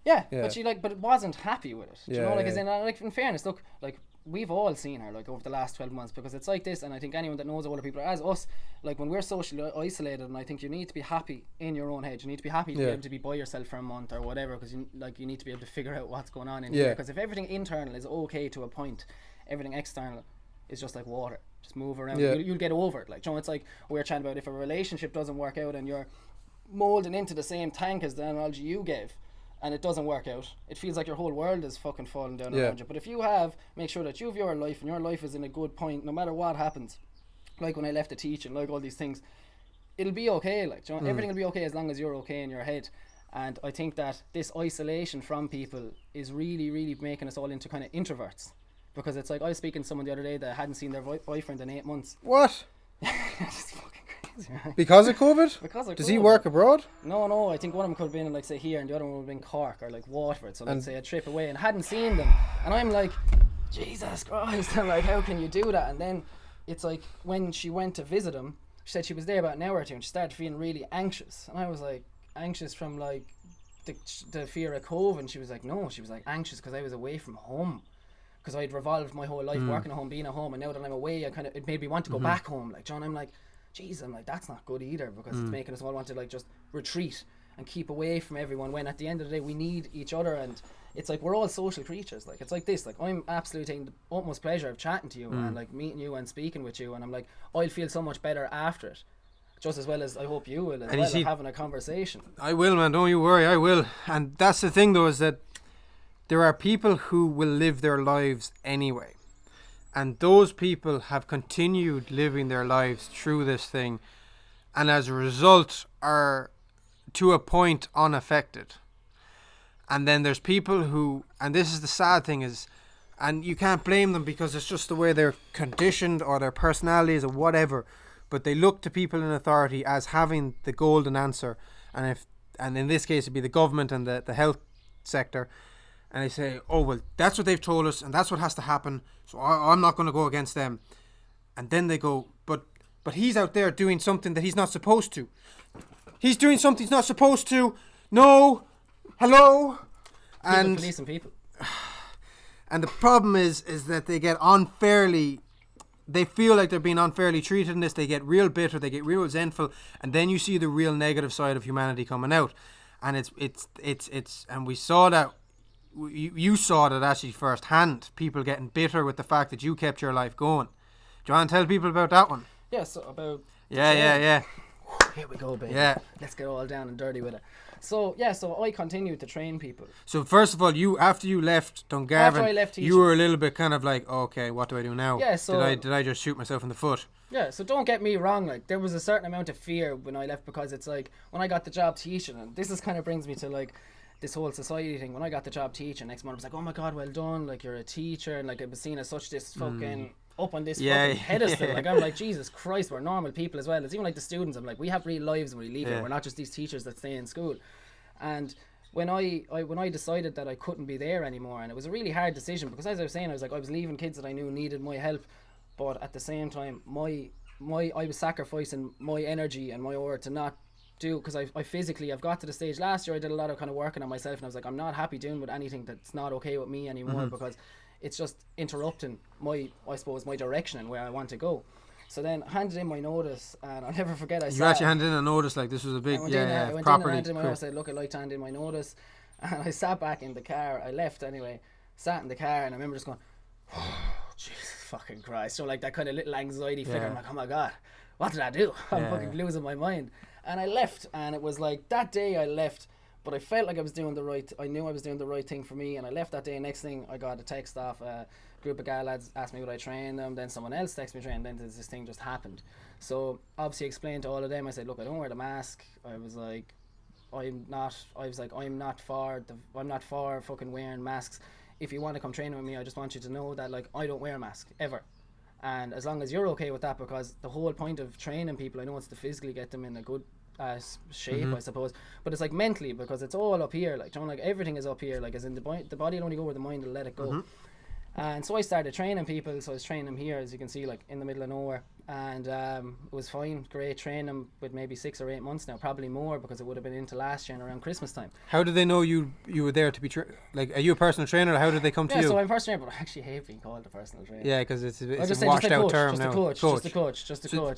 Yeah. But but it wasn't happy with it. Do you know, like, as in, like, in fairness, look, like, we've all seen her, like, over the last 12 months, because it's like this. And I think anyone that knows older people, as us, like, when we're socially isolated, and I think you need to be happy in your own head. You need to be happy to be able to be by yourself for a month or whatever, because you need to be able to figure out what's going on in here. Because if everything internal is okay to a point, everything external is just like water. Just move around. You'll get over it. Like, you know, it's like we're chatting about, if a relationship doesn't work out and you're molding into the same tank as the analogy you gave, and it doesn't work out, it feels like your whole world is fucking falling down around you. But if you make sure that you have your life, and your life is in a good point, no matter what happens, like when I left the teaching, like all these things, it'll be okay. Like, you know, everything will be okay as long as you're okay in your head. And I think that this isolation from people is really, really making us all into kind of introverts. Because it's like, I was speaking to someone the other day that hadn't seen their boyfriend in 8 months. What? It's fucking crazy, right? Because of COVID? Because of Does COVID. he work abroad? No, I think one of them could have been, like, say, here, and the other one would have been Cork or, like, Waterford. So, let's say, a trip away, and hadn't seen them. And I'm like, Jesus Christ. I'm like, how can you do that? And then it's like, when she went to visit him, she said she was there about an hour or two, and she started feeling really anxious. And I was like, anxious from, like, the fear of COVID? And she was like, no. She was like, anxious because I was away from home. Because I'd revolved my whole life working at home, being at home, and now that I'm away, it made me want to go back home. Like, John, I'm like, geez, I'm like, that's not good either, because it's making us all want to, like, just retreat and keep away from everyone, when at the end of the day we need each other. And it's like, we're all social creatures. Like, it's like this, like, I'm absolutely taking the utmost pleasure of chatting to you and, like, meeting you and speaking with you, and I'm like, I'll feel so much better after it, just as well as I hope you will, as well, having a conversation. I will, man, don't you worry, I will. And that's the thing though, is that there are people who will live their lives anyway. And those people have continued living their lives through this thing, and as a result are, to a point, unaffected. And then there's people who, and this is the sad thing is, and you can't blame them because it's just the way they're conditioned or their personalities or whatever, but they look to people in authority as having the golden answer, and in this case it'd be the government and the health sector, and they say, oh well, that's what they've told us and that's what has to happen, so I'm not going to go against them. And then they go, but he's out there doing something that he's not supposed to. He's doing something he's not supposed to. No, hello. And policing people. And the problem is that they get unfairly, they feel like they're being unfairly treated in this. They get real bitter, they get real resentful, and then you see the real negative side of humanity coming out. And it's and we saw that, you saw that actually firsthand, people getting bitter with the fact that you kept your life going. Do you want to tell people about that one? Yeah, so about... Yeah. Here we go, baby. Yeah. Let's get all down and dirty with it. So I continued to train people. So first of all, after you left Dungarvan, After I left teaching, you were a little bit kind of like, okay, what do I do now? Yeah, so... Did I just shoot myself in the foot? Yeah, so don't get me wrong, like, there was a certain amount of fear when I left, because it's like, when I got the job teaching, and this is kind of brings me to, like, this whole society thing. When I got the job teaching, next month I was like, oh my god, well done, like, you're a teacher, and like, it was seen as such this fucking... up on this fucking pedestal. Like, I'm like, Jesus Christ, we're normal people as well. It's even like the students, I'm like, we have real lives when we leave here. We're not just these teachers that stay in school. And when I decided that I couldn't be there anymore, and it was a really hard decision, because as I was saying, I was leaving kids that I knew needed my help, but at the same time, I was sacrificing my energy and my hour to not do, because I've got to the stage last year. I did a lot of kind of working on myself, and I was like, I'm not happy doing with anything that's not okay with me anymore, because it's just interrupting my direction and where I want to go. So then I handed in my notice, and I'll never forget, You actually handed in a notice, like, this was a big, property. I said, look, I'd like to hand in my notice. And I sat back in the car. I left anyway, sat in the car, and I remember just going, oh, Jesus fucking Christ. So like that kind of little anxiety flicker. I'm like, oh my God, what did I do? I'm fucking losing my mind. And I left, and it was like, that day I left, but I felt like I knew I was doing the right thing for me, and I left that day. And next thing, I got a text off a group of gal lads, asked me would I train them, then someone else texted me train, then this thing just happened. So obviously explained to all of them, I said, look, I don't wear the mask. I was like, I'm not for fucking wearing masks. If you want to come training with me, I just want you to know that, like, I don't wear a mask ever. And as long as you're okay with that, because the whole point of training people, I know it's to physically get them in a good shape, I suppose, but it's like mentally, because it's all up here, like, like everything is up here, like, as in the body will only go where the mind will let it go. And so I started training people. So I was training them here, as you can see, like in the middle of nowhere, and it was fine, great training them with maybe 6 or 8 months now, probably more, because it would have been into last year and around Christmas time. How did they know you were there to be like, are you a personal trainer, or how did they come to you? Yeah, so I'm a personal trainer, but I actually hate being called a personal trainer. Yeah, because it's a washed out term now. Just a coach.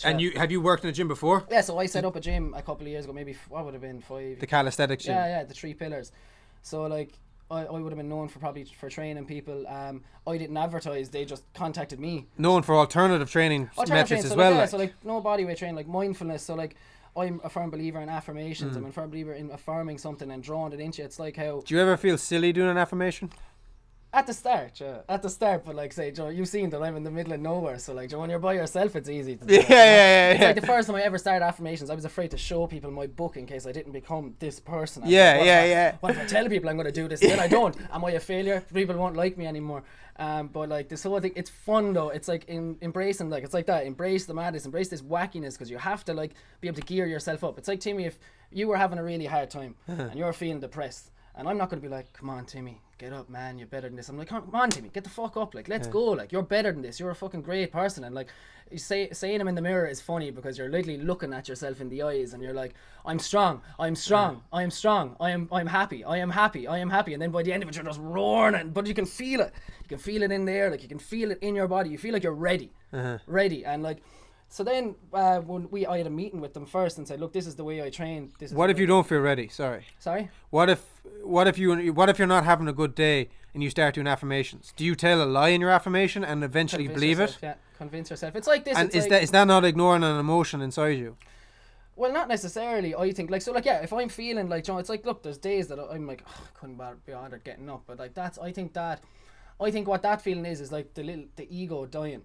And have you worked in a gym before? Yeah, so I set up a gym a couple of years ago, maybe what would have been 5. The calisthenics gym. Yeah, the 3 pillars. So like, I would have been known for training people. I didn't advertise, they just contacted me. Known for alternative training methods as well. So like no bodyweight training, like mindfulness. So like, I'm a firm believer in affirmations. I'm a firm believer in affirming something and drawing it into you. It's like how... Do you ever feel silly doing an affirmation? At the start, but like, say, Joe, you've seen that I'm in the middle of nowhere, so like, Joe, when you're by yourself, it's easy to do. It's like the first time I ever started affirmations, I was afraid to show people my book in case I didn't become this person. What if I tell people I'm going to do this and then I don't? Am I a failure? People won't like me anymore. But like, this whole thing, it's fun though. It's like embracing, like, it's like that. Embrace the madness, embrace this wackiness, because you have to like be able to gear yourself up. It's like, Timmy, if you were having a really hard time and you're feeling depressed, and I'm not going to be like, come on, Timmy, get up, man, you're better than this. I'm like, come on, Timmy, get the fuck up, like, let's go, like, you're better than this, you're a fucking great person. And like, saying them in the mirror is funny, because you're literally looking at yourself in the eyes, and you're like, I'm strong, I'm happy, and then by the end of it, you're just roaring, but you can feel it in there, like, you can feel it in your body, you feel like you're ready, and like, so then when I had a meeting with them first and said, look, this is the way I train. What if you don't feel ready? Sorry. What if you're not having a good day and you start doing affirmations? Do you tell a lie in your affirmation and eventually believe it? Yeah, convince yourself. It's like this. And is that not ignoring an emotion inside you? Well, not necessarily. I think like so. Like yeah, if I'm feeling like, you know, it's like look, there's days that I'm like, I couldn't be bothered getting up, but like that's I think what that feeling is like the ego dying.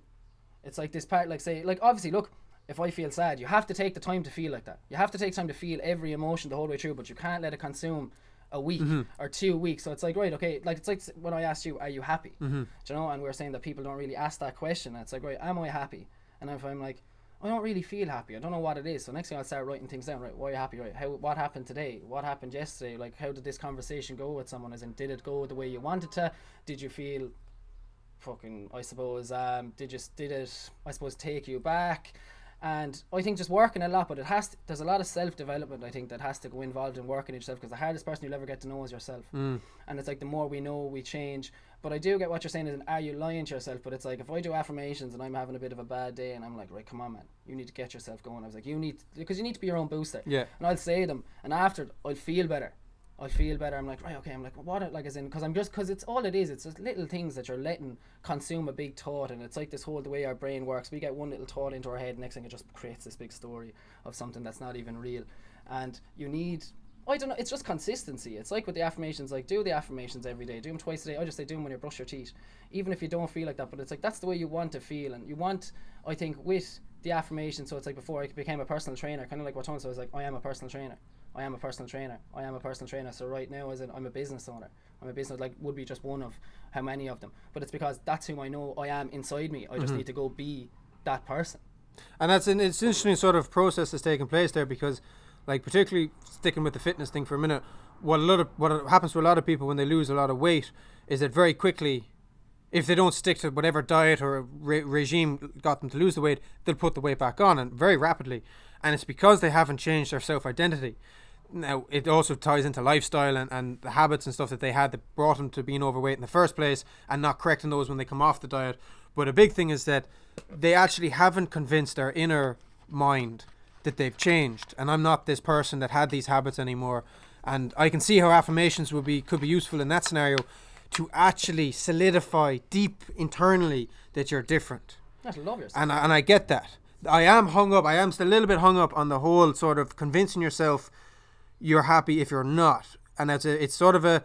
It's like this part, like say, like obviously, look, if I feel sad, you have to take the time to feel like that. You have to take time to feel every emotion the whole way through, but you can't let it consume a week or 2 weeks. So it's like, right, okay, like it's like when I asked you, are you happy? Do you know? And we were saying that people don't really ask that question. And it's like, right, am I happy? And if I'm like, I don't really feel happy, I don't know what it is. So next thing I'll start writing things down. Right, why are you happy? Right, what happened today? What happened yesterday? Like, how did this conversation go with someone? As in, did it go the way you wanted to? Did you feel fucking, I suppose, did it I suppose take you back? And I think just working a lot, but there's a lot of self-development I think that has to go involved in working yourself, because the hardest person you'll ever get to know is yourself. And it's like the more we know, we change. But I do get what you're saying is, are you lying to yourself? But it's like, if I do affirmations and I'm having a bit of a bad day and I'm like, right, come on man, you need to get yourself going. I was like, because you need to be your own booster. Yeah. And I'll say them, and after I'll feel better. I'm like, right, okay, I'm like, what, like, as in, because it's all it is, it's just little things that you're letting consume a big thought. And it's like this whole, the way our brain works, we get one little thought into our head, next thing it just creates this big story of something that's not even real. And you need, I don't know, it's just consistency. It's like with the affirmations, like do the affirmations every day, do them twice a day. I just say do them when you brush your teeth, even if you don't feel like that. But it's like, that's the way you want to feel. And you want, I think, with the affirmation, so it's like before I became a personal trainer, kind of like what Tony said, I was like, I am a personal trainer. I am a personal trainer. So right now, I'm a business owner. I'm a business, like, would be just one of how many of them. But it's because that's who I know I am inside me. I just need to go be that person. And it's an interesting sort of process that's taking place there, because, like, particularly sticking with the fitness thing for a minute, what happens to a lot of people when they lose a lot of weight is that very quickly, if they don't stick to whatever diet or regime got them to lose the weight, they'll put the weight back on, and very rapidly. And it's because they haven't changed their self-identity. Now, it also ties into lifestyle and the habits and stuff that they had that brought them to being overweight in the first place, and not correcting those when they come off the diet. But a big thing is that they actually haven't convinced their inner mind that they've changed. And I'm not this person that had these habits anymore. And I can see how affirmations could be useful in that scenario, to actually solidify deep internally that you're different. That's love yourself. And I get that. I am still a little bit hung up on the whole sort of convincing yourself you're happy if you're not. And it's sort of and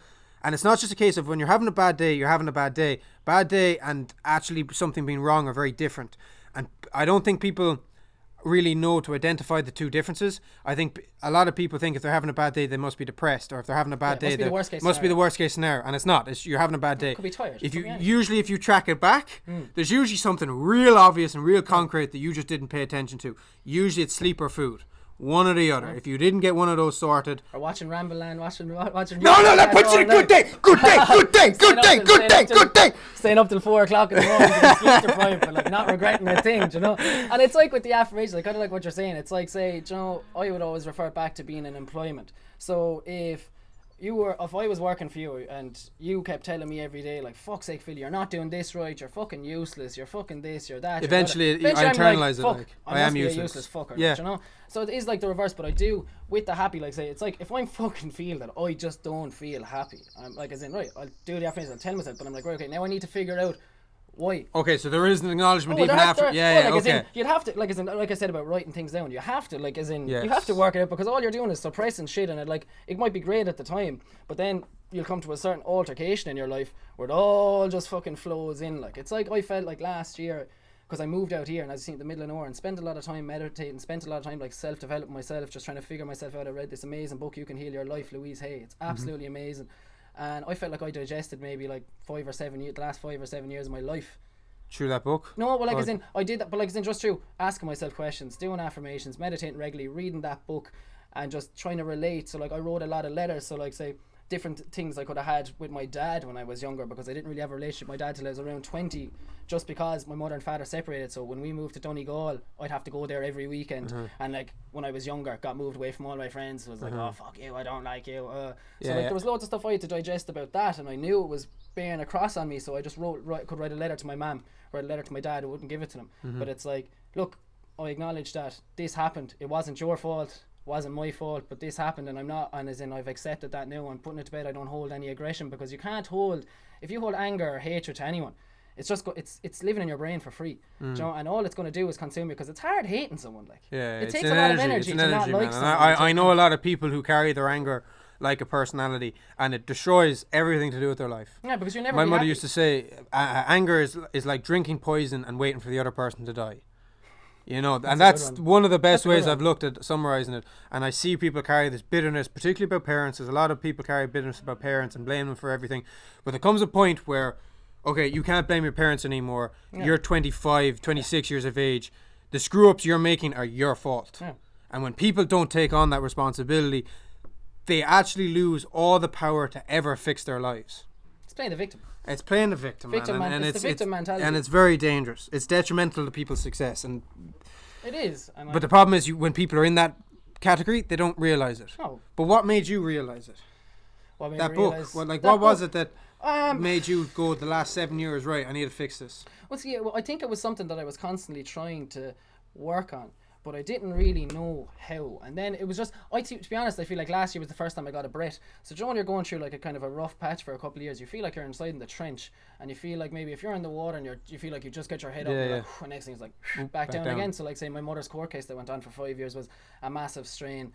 it's not just a case of when you're having a bad day, you're having a bad day. Bad day and actually something being wrong are very different. And I don't think people really know to identify the two differences. I think a lot of people think if they're having a bad day, they must be depressed, or if they're having a bad day, it must be the worst case scenario. And it's not. You're having a bad day. Could be tired. If you track it back, there's usually something real obvious and real concrete that you just didn't pay attention to. Usually it's sleep or food. One or the other. If you didn't get one of those sorted, or watching Rambleland, watching. No, that puts you in a good day. Good day. Staying up till 4 o'clock in the morning, sleep deprived, but like not regretting a thing, you know. And it's like with the affirmations, like kind of like what you're saying. It's like, say, you know, I would always refer back to being in employment. So if I was working for you and you kept telling me every day, like, fuck's sake, Phil, you're not doing this right, you're fucking useless, you're fucking this, you're that. Eventually I internalise it, like, I am a useless fucker, yeah. You know? So it is like the reverse, but I do, with the happy, like, say, it's like, if I fucking feel that I just don't feel happy, I'm like, as in, right, I'll do the affirmations, I'll tell myself, but I'm like, right, okay, now I need to figure out why. Okay, so there is an acknowledgement even after. Okay. You'd have to, like, as in, like I said about writing things down, you have to, like, as in, you have to work it out, because all you're doing is suppressing shit, and it might be great at the time, but then you'll come to a certain altercation in your life where it all just fucking flows in. Like, it's like I felt like last year, because I moved out here and I was seen in the middle of nowhere and spent a lot of time meditating, spent a lot of time like self-developing myself, just trying to figure myself out. I read this amazing book, You Can Heal Your Life, Louise Hay. It's absolutely amazing. And I felt like I digested maybe like the last 5 or 7 years of my life through that book. No, well, like, as in, I did that, but like, as in, just through asking myself questions, doing affirmations, meditating regularly, reading that book, and just trying to relate. So like, I wrote a lot of letters, so like, say, different things I could have had with my dad when I was younger, because I didn't really have a relationship with my dad till I was around 20, just because my mother and father separated. So when we moved to Donegal, I'd have to go there every weekend. And like, when I was younger, got moved away from all my friends, was like, oh fuck you, I don't like you. There was loads of stuff I had to digest about that, and I knew it was bearing across on me, so I just could write a letter to my mum, write a letter to my dad, I wouldn't give it to them. But it's like, look, I acknowledge that this happened, it wasn't your fault, wasn't my fault, but this happened, and I'm not, and as in, I've accepted that now, I'm putting it to bed. I don't hold any aggression, because you can't hold, if you hold anger or hatred to anyone, It's just it's living in your brain for free. Do you know, and all it's going to do is consume you, because it's hard hating someone. Like, Yeah, it it's takes an a lot of energy, energy it's to an not energy, like man. someone. And I know a lot of people who carry their anger like a personality, and it destroys everything to do with their life. Yeah, because you're never. My be mother happy. used to say, anger is like drinking poison and waiting for the other person to die. You know, and that's a good one of the best That's a good ways one. I've looked at summarising it. And I see people carry this bitterness, particularly about parents. There's a lot of people carry bitterness about parents and blame them for everything. But there comes a point where, okay, you can't blame your parents anymore. Yeah. You're 25, 26 years of age. The screw-ups you're making are your fault. Yeah. And when people don't take on that responsibility, they actually lose all the power to ever fix their lives. It's playing the victim. It's playing the victim, Man, it's the victim mentality. and it's very dangerous. It's detrimental to people's success. And It is. And but the problem is, when people are in that category, they don't realize it. No. But what made you realize it? What made That me book. realise- What that was book, it that made you go the last 7 years? Right, I need to fix this. Well, see, I think it was something that I was constantly trying to work on, but I didn't really know how. And then it was just, to be honest, I feel like last year was the first time I got a breath. So do you know when you're going through like a kind of a rough patch for a couple of years, you feel like you're inside in the trench, and you feel like maybe if you're in the water and you feel like you just get your head up, Yeah, and, yeah. like, and next thing is like back down again. So like say my mother's court case that went on for 5 years was a massive strain.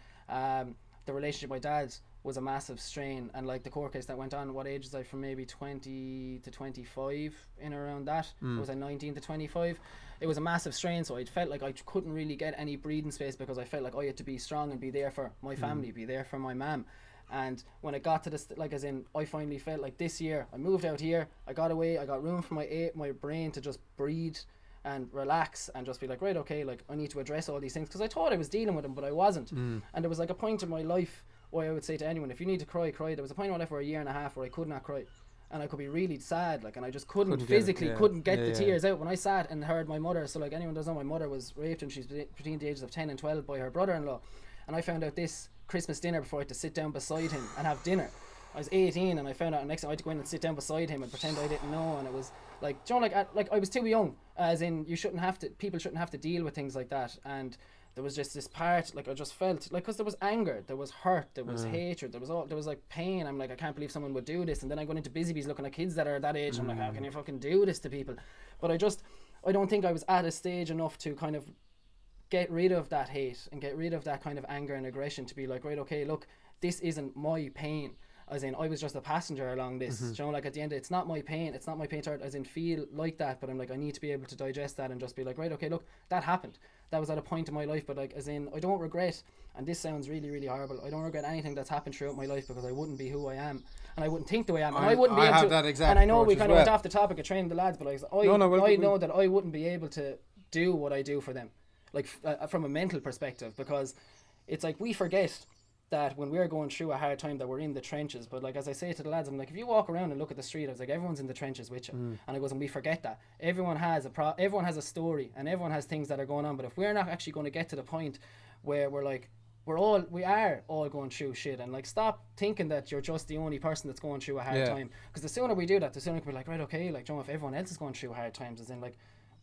The relationship with my dad was a massive strain, and like the court case that went on, what age was I, from maybe 20 to 25, in around that. Was I 19 to 25? It was a massive strain, so I felt like I couldn't really get any breathing space, because I felt like I had to be strong and be there for my family, be there for my mum. And when it got to this, like as in, I finally felt like this year, I moved out here, I got away, I got room for my brain to just breathe and relax and just be like, right, okay, like I need to address all these things, because I thought I was dealing with them, but I wasn't. And there was like a point in my life where I would say to anyone, if you need to cry, cry. There was a point in my life for a year and a half where I could not cry, and I could be really sad, like, and I just couldn't get it, physically yeah. couldn't get Yeah, the yeah. tears out when I sat and heard my mother. So like anyone doesn't know, my mother was raped when she's between the ages of 10 and 12 by her brother-in-law, and I found out this Christmas dinner before I had to sit down beside him and have dinner. I was 18 and I found out, and next time I had to go in and sit down beside him and pretend I didn't know, and it was like, do you know, like I was too young, as in people shouldn't have to deal with things like that. And there was just this part, like I just felt like, because there was anger, there was hurt, there was hatred, there was like pain. I'm like, I can't believe someone would do this. And then I go into Busy Bees looking at kids that are that age, I'm like, how can you fucking do this to people? But I don't think I was at a stage enough to kind of get rid of that hate and get rid of that kind of anger and aggression, to be like, right, okay, look, this isn't my pain. As in, I was just a passenger along this. Do you know, like at the end, it's not my pain. It's not my pain to hurt, as in feel like that. But I'm like, I need to be able to digest that and just be like, right, okay, look, that happened. That was at a point in my life. But like, as in, I don't regret, and this sounds really, really horrible, I don't regret anything that's happened throughout my life, because I wouldn't be who I am, and I wouldn't think the way I am, and I wouldn't be able have to. that exact and I know we approach kind as of went well. off the topic of training the lads, but like, I we- know that I wouldn't be able to do what I do for them, like from a mental perspective, because it's like we forget that when we're going through a hard time that we're in the trenches. But like, as I say to the lads, I'm like, if you walk around and look at the street, I was like, everyone's in the trenches with you. And I goes, and we forget that everyone has everyone has a story, and everyone has things that are going on. But if we're not actually going to get to the point where we're like, we are all going through shit, and like, stop thinking that you're just the only person that's going through a hard time, because the sooner we do that, the sooner we can be like, right, okay, like, you know, if everyone else is going through hard times, as in, like,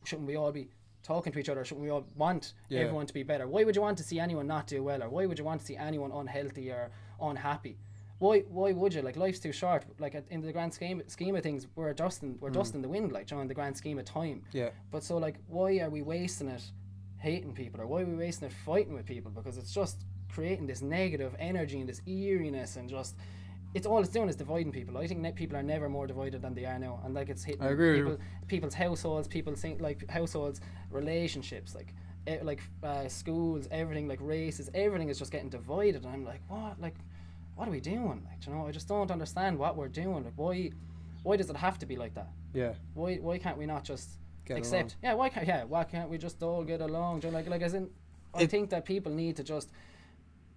shouldn't we all be talking to each other? Shouldn't we all want everyone to be better? Why would you want to see anyone not do well, or why would you want to see anyone unhealthy or unhappy? Why would you? Like, life's too short. Like, in the grand scheme of things, we're dust in the wind, like, you know, in the grand scheme of time. Yeah. But so, like, why are we wasting it hating people, or why are we wasting it fighting with people? Because it's just creating this negative energy and this eeriness, and just, it's all it's doing is dividing people. I think people are never more divided than they are now, and like, it's hitting I agree with people's households, households, relationships, schools, everything, like races, everything is just getting divided. And I'm like, what are we doing? Like, you know, I just don't understand what we're doing. Like, why does it have to be like that? Yeah. Why can't we not just Get accept? along. Why can't we just all get along? Do you know, like as in, I think that people need to just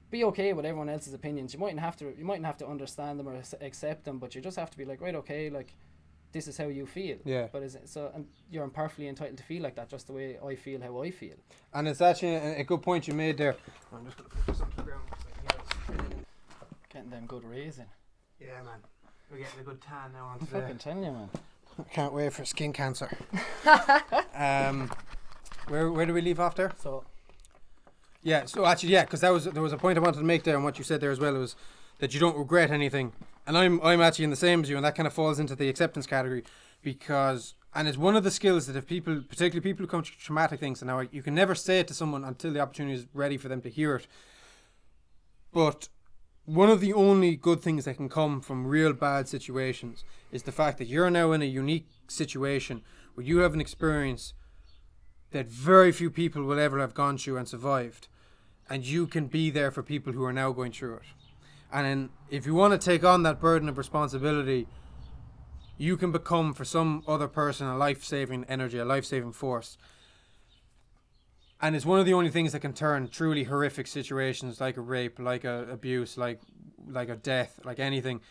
be okay with everyone else's opinions. You mightn't have to understand them or accept them, but you just have to be like, right, okay, like, this is how you feel. Yeah. But and you're perfectly entitled to feel like that, just the way I feel how I feel. And it's actually a good point you made there. I'm just going to put this on the ground. Getting them good raising. Yeah, man. We're getting a good tan now on I'm fucking telling you, man. I can't wait for skin cancer. Where do we leave off there? So, Yeah, so actually, yeah, because there was a point I wanted to make there, and what you said there as well was that you don't regret anything. And I'm actually in the same as you, and that kind of falls into the acceptance category, because And it's one of the skills that if people, particularly people who come through traumatic things, and now you can never say it to someone until the opportunity is ready for them to hear it. But one of the only good things that can come from real bad situations is the fact that you're now in a unique situation where you have an experience that very few people will ever have gone through and survived. And you can be there for people who are now going through it. And then if you want to take on that burden of responsibility, you can become for some other person a life-saving energy, a life-saving force. And it's one of the only things that can turn truly horrific situations like a rape, like a abuse, like a death, like anything,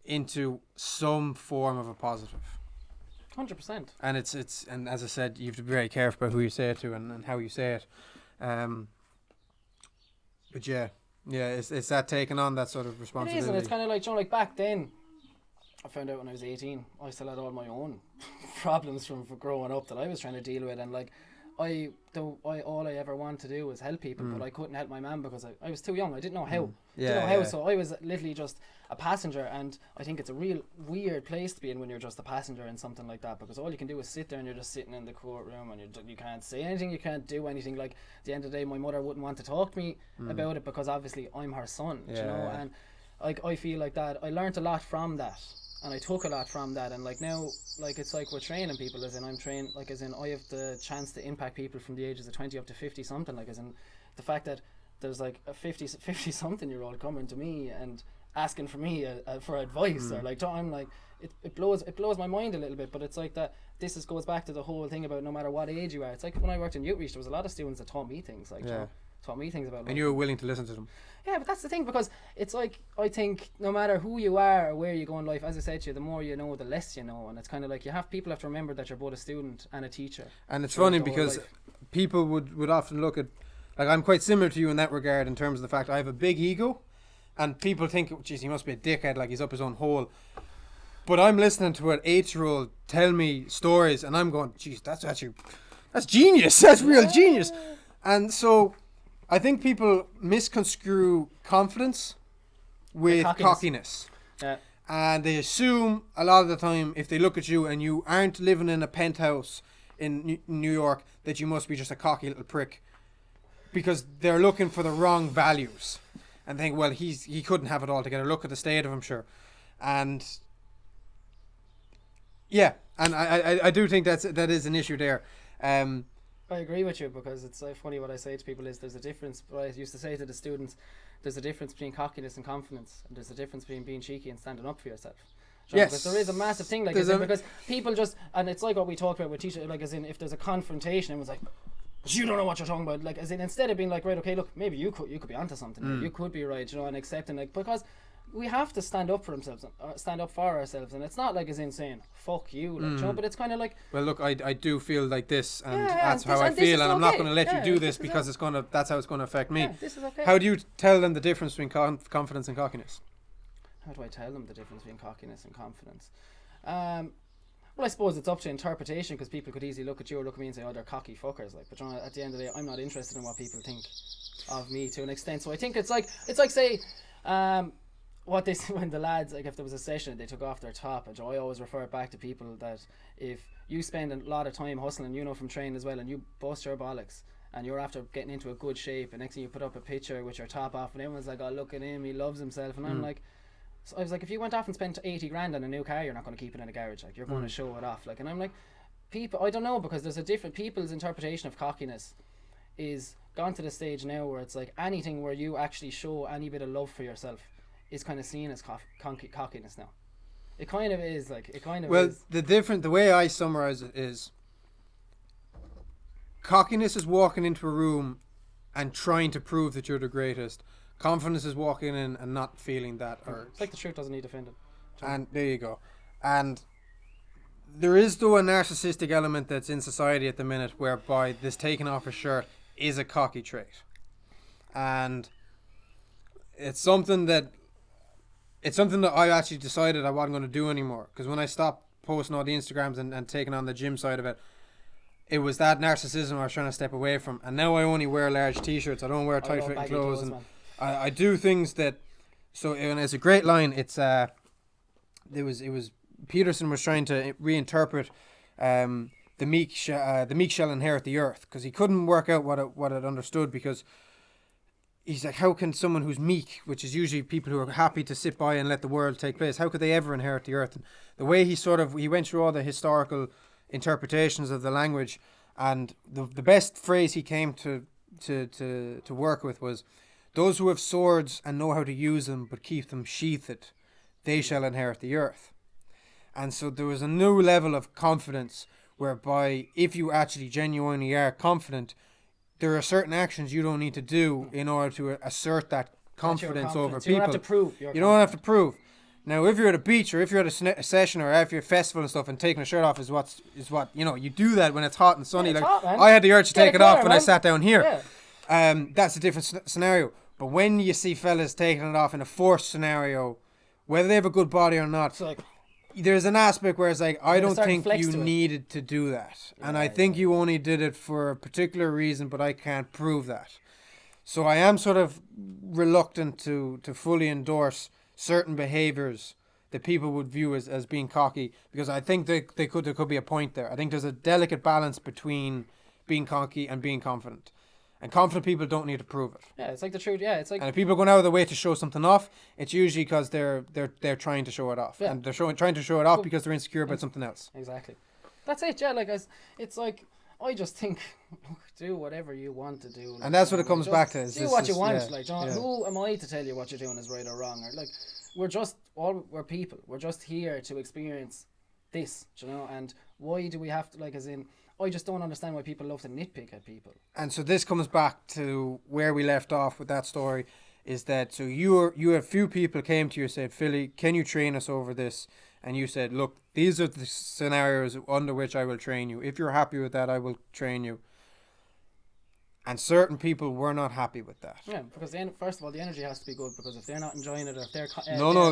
into some form of a positive. 100%. And it's and as I said, you have to be very careful about who you say it to and how you say it. But yeah, it's that taking on that sort of responsibility. It is, and it's kind of like, you know, like back then, I found out when I was 18, I still had all my own problems from growing up that I was trying to deal with, and like, all I ever wanted to do was help people, but I couldn't help my mum because I was too young. I didn't know how. So I was literally just a passenger, and I think it's a real weird place to be in when you're just a passenger in something like that, because all you can do is sit there and you're just sitting in the courtroom and you can't say anything, you can't do anything. Like, at the end of the day, my mother wouldn't want to talk to me about it because obviously I'm her son, you know, and like I feel like that I learned a lot from that. And I took a lot from that, and like now, like it's like we're training people, as in I'm trained, like as in I have the chance to impact people from the ages of 20 up to 50 something, like as in the fact that there's like a 50 something year old coming to me and asking for me for advice, or like I'm like it blows my mind a little bit, but it's like that goes back to the whole thing about no matter what age you are. It's like when I worked in outreach, there was a lot of students that taught me things, like taught me things about life. And you were willing to listen to them. Yeah, but that's the thing, because it's like, I think no matter who you are or where you go in life, as I said to you, the more you know, the less you know. And it's kind of like people have to remember that you're both a student and a teacher. And it's funny because people would often look at, like, I'm quite similar to you in that regard in terms of the fact I have a big ego, and people think, geez, he must be a dickhead, like he's up his own hole. But I'm listening to an 8-year-old tell me stories, and I'm going, geez, that's genius. That's real genius. And so I think people misconstrue confidence with cockiness. Yeah. And they assume a lot of the time, if they look at you and you aren't living in a penthouse in New York, that you must be just a cocky little prick, because they're looking for the wrong values and think, well, he couldn't have it all together. Look at the state of him, sure. And yeah, and I do think that is an issue there. I agree with you, because it's so funny. What I say to people is there's a difference. What I used to say to the students, there's a difference between cockiness and confidence, and there's a difference between being cheeky and standing up for yourself. Yes. Because there is a massive thing, like, because people just, and it's like what we talked about with teachers, like, as in, if there's a confrontation, everyone's like, but you don't know what you're talking about, like, as in, instead of being like, right, okay, look, maybe you could be onto something, you could be right, you know, and accepting, like, because we have to stand up for ourselves, and it's not like as in saying fuck you, like, you know, but it's kind of like, well, look, I do feel like this, and that's how I feel, and I'm not going to let you do this because that's how it's going to affect me. This is okay. How do you tell them the difference between confidence and cockiness? How do I tell them the difference between cockiness and confidence? Well, I suppose it's up to interpretation, because people could easily look at you or look at me and say, oh, they're cocky fuckers, like, but you know, at the end of the day, I'm not interested in what people think of me to an extent. So I think it's like say, what they say when the lads, like, if there was a session they took off their top, and I always refer it back to people that if you spend a lot of time hustling, you know, from training as well, and you bust your bollocks and you're after getting into a good shape, and next thing you put up a picture with your top off and everyone's like, oh, look at him, he loves himself, and I'm like, so I was like, if you went off and spent 80 grand on a new car, you're not going to keep it in a garage, like, you're going to show it off, like. And I'm like, people, I don't know, because there's a different, people's interpretation of cockiness is gone to the stage now where it's like anything where you actually show any bit of love for yourself is kind of seen as cockiness now. It kind of is, like, it kind of is. Well, the way I summarize it is, cockiness is walking into a room and trying to prove that you're the greatest. Confidence is walking in and not feeling that urge. It's like the truth doesn't need defending. And there you go. And there is, though, a narcissistic element that's in society at the minute, whereby this taking off a shirt is a cocky trait. And it's something that I actually decided I wasn't going to do anymore. Because when I stopped posting all the Instagrams and taking on the gym side of it, it was that narcissism I was trying to step away from. And now I only wear large t-shirts. I don't wear tight fitting clothes. And I do things that, so, and it's a great line. It's it was Peterson was trying to reinterpret the meek shall inherit the earth, because he couldn't work out what it understood, because he's like, how can someone who's meek, which is usually people who are happy to sit by and let the world take place, how could they ever inherit the earth? And the way he went through all the historical interpretations of the language, and the best phrase he came to work with was, those who have swords and know how to use them but keep them sheathed, they shall inherit the earth. And so there was a new level of confidence, whereby if you actually genuinely are confident, there are certain actions you don't need to do in order to assert that confidence over people. You don't have to prove. You don't have to prove. Now, if you're at a beach, or if you're at a session, or if you're at a festival and stuff, and taking a shirt off is what you do that when it's hot and sunny. Yeah, it's like hot, man. I had the urge to take it off when man. I sat down here. Yeah. That's a different scenario. But when you see fellas taking it off in a forced scenario, whether they have a good body or not, It's like, there's an aspect where it's like, I don't think flex you to it. needed to do that. Yeah, And I think you only did it for a particular reason, but I can't prove that. So I am sort of reluctant to fully endorse certain behaviours that people would view as being cocky, because I think there could be a point there. I think there's a delicate balance between being cocky and being confident. And confident people don't need to prove it. yeah, it's like the truth. Yeah, it's like. And if people are going out of their way to show something off, it's usually because they're trying to show it off. Yeah. And they're trying to show it off because they're insecure about something else. Exactly. That's it. Yeah, like it's like, I just think, look, do whatever you want to do. Like, And that's what it comes just back to. Is do this what you is- want. yeah, Like, John, yeah. who am I to tell you what you're doing is right or wrong? Or like, we're people. We're just here to experience this, And why do we have to, like, as in, I just don't understand why people love to nitpick at people. And so this comes back to where we left off with that story, is that so you had few people came to you and said, Philly, can you train us over this? And you said, look, these are the scenarios under which I will train you. If you're happy with that, I will train you. And certain people were not happy with that. Yeah, because first of all, the energy has to be good, because if they're not enjoying it, or if they're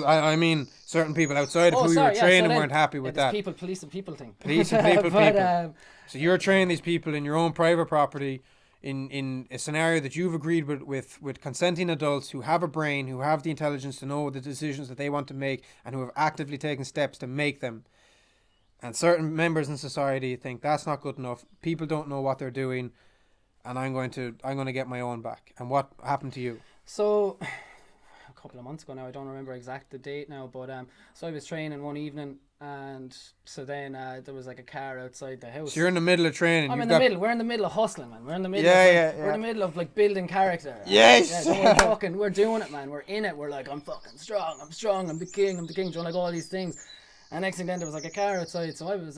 I mean certain people outside of who you were training weren't happy with that. People policing people thing. Policing people. But, So you're training these people in your own private property in a scenario that you've agreed with consenting adults who have a brain, who have the intelligence to know the decisions that they want to make, and who have actively taken steps to make them. And certain members in society think that's not good enough. People don't know what they're doing, and I'm going to get my own back. And what happened to you? So, a couple of months ago now, I don't remember exact the date now, but so I was training one evening, and so then there was like a car outside the house. So you're in the middle of training. I'm in the middle. We're in the middle of hustling, man. We're in the middle. We're in the middle of like building character. Yes. Yeah, we're doing it, man. We're in it. We're like, I'm fucking strong. I'm strong. I'm the king. Like all these things. And next thing then there was like a car outside,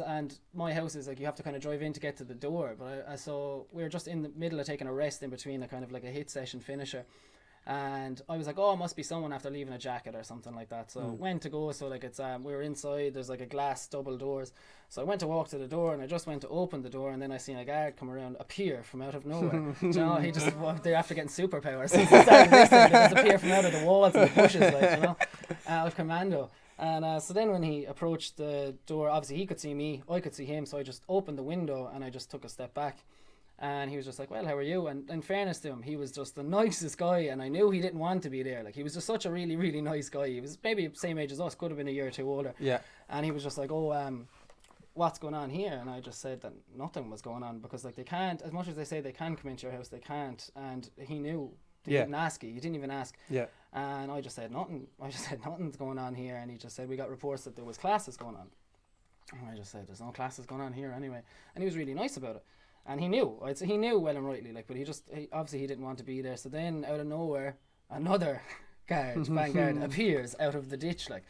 and my house is like, you have to kind of drive in to get to the door. But so we were just in the middle of taking a rest in between a kind of like a hit session finisher. And I was like, oh, it must be someone after leaving a jacket or something like that. So went to go. So like it's we were inside. There's like a glass double doors. So I went to walk to the door, and I just went to open the door, and then I seen a guard come around, appear from out of nowhere. He just walked there after getting superpowers. Since he started this thing, they just appear from out of the walls and the bushes, like El Commando. And so then when he approached the door, obviously he could see me, I could see him, so I just opened the window and I just took a step back. And he was just like, well, how are you? And in fairness to him, he was just the nicest guy, and I knew he didn't want to be there. Like, he was just such a really, really nice guy. He was maybe the same age as us, could have been a year or two older. Yeah. And he was just like, oh, what's going on here? And I just said that nothing was going on, because like they can't, as much as they say they can come into your house, they can't. And he knew. He didn't ask you. You didn't even ask. Yeah. And I just said nothing. Nothing's going on here. And he just said, we got reports that there was classes going on. And I just said, there's no classes going on here anyway. And he was really nice about it. And he knew. I'd say he knew well and rightly. Like, but he obviously he didn't want to be there. So then out of nowhere, another vanguard appears out of the ditch, like,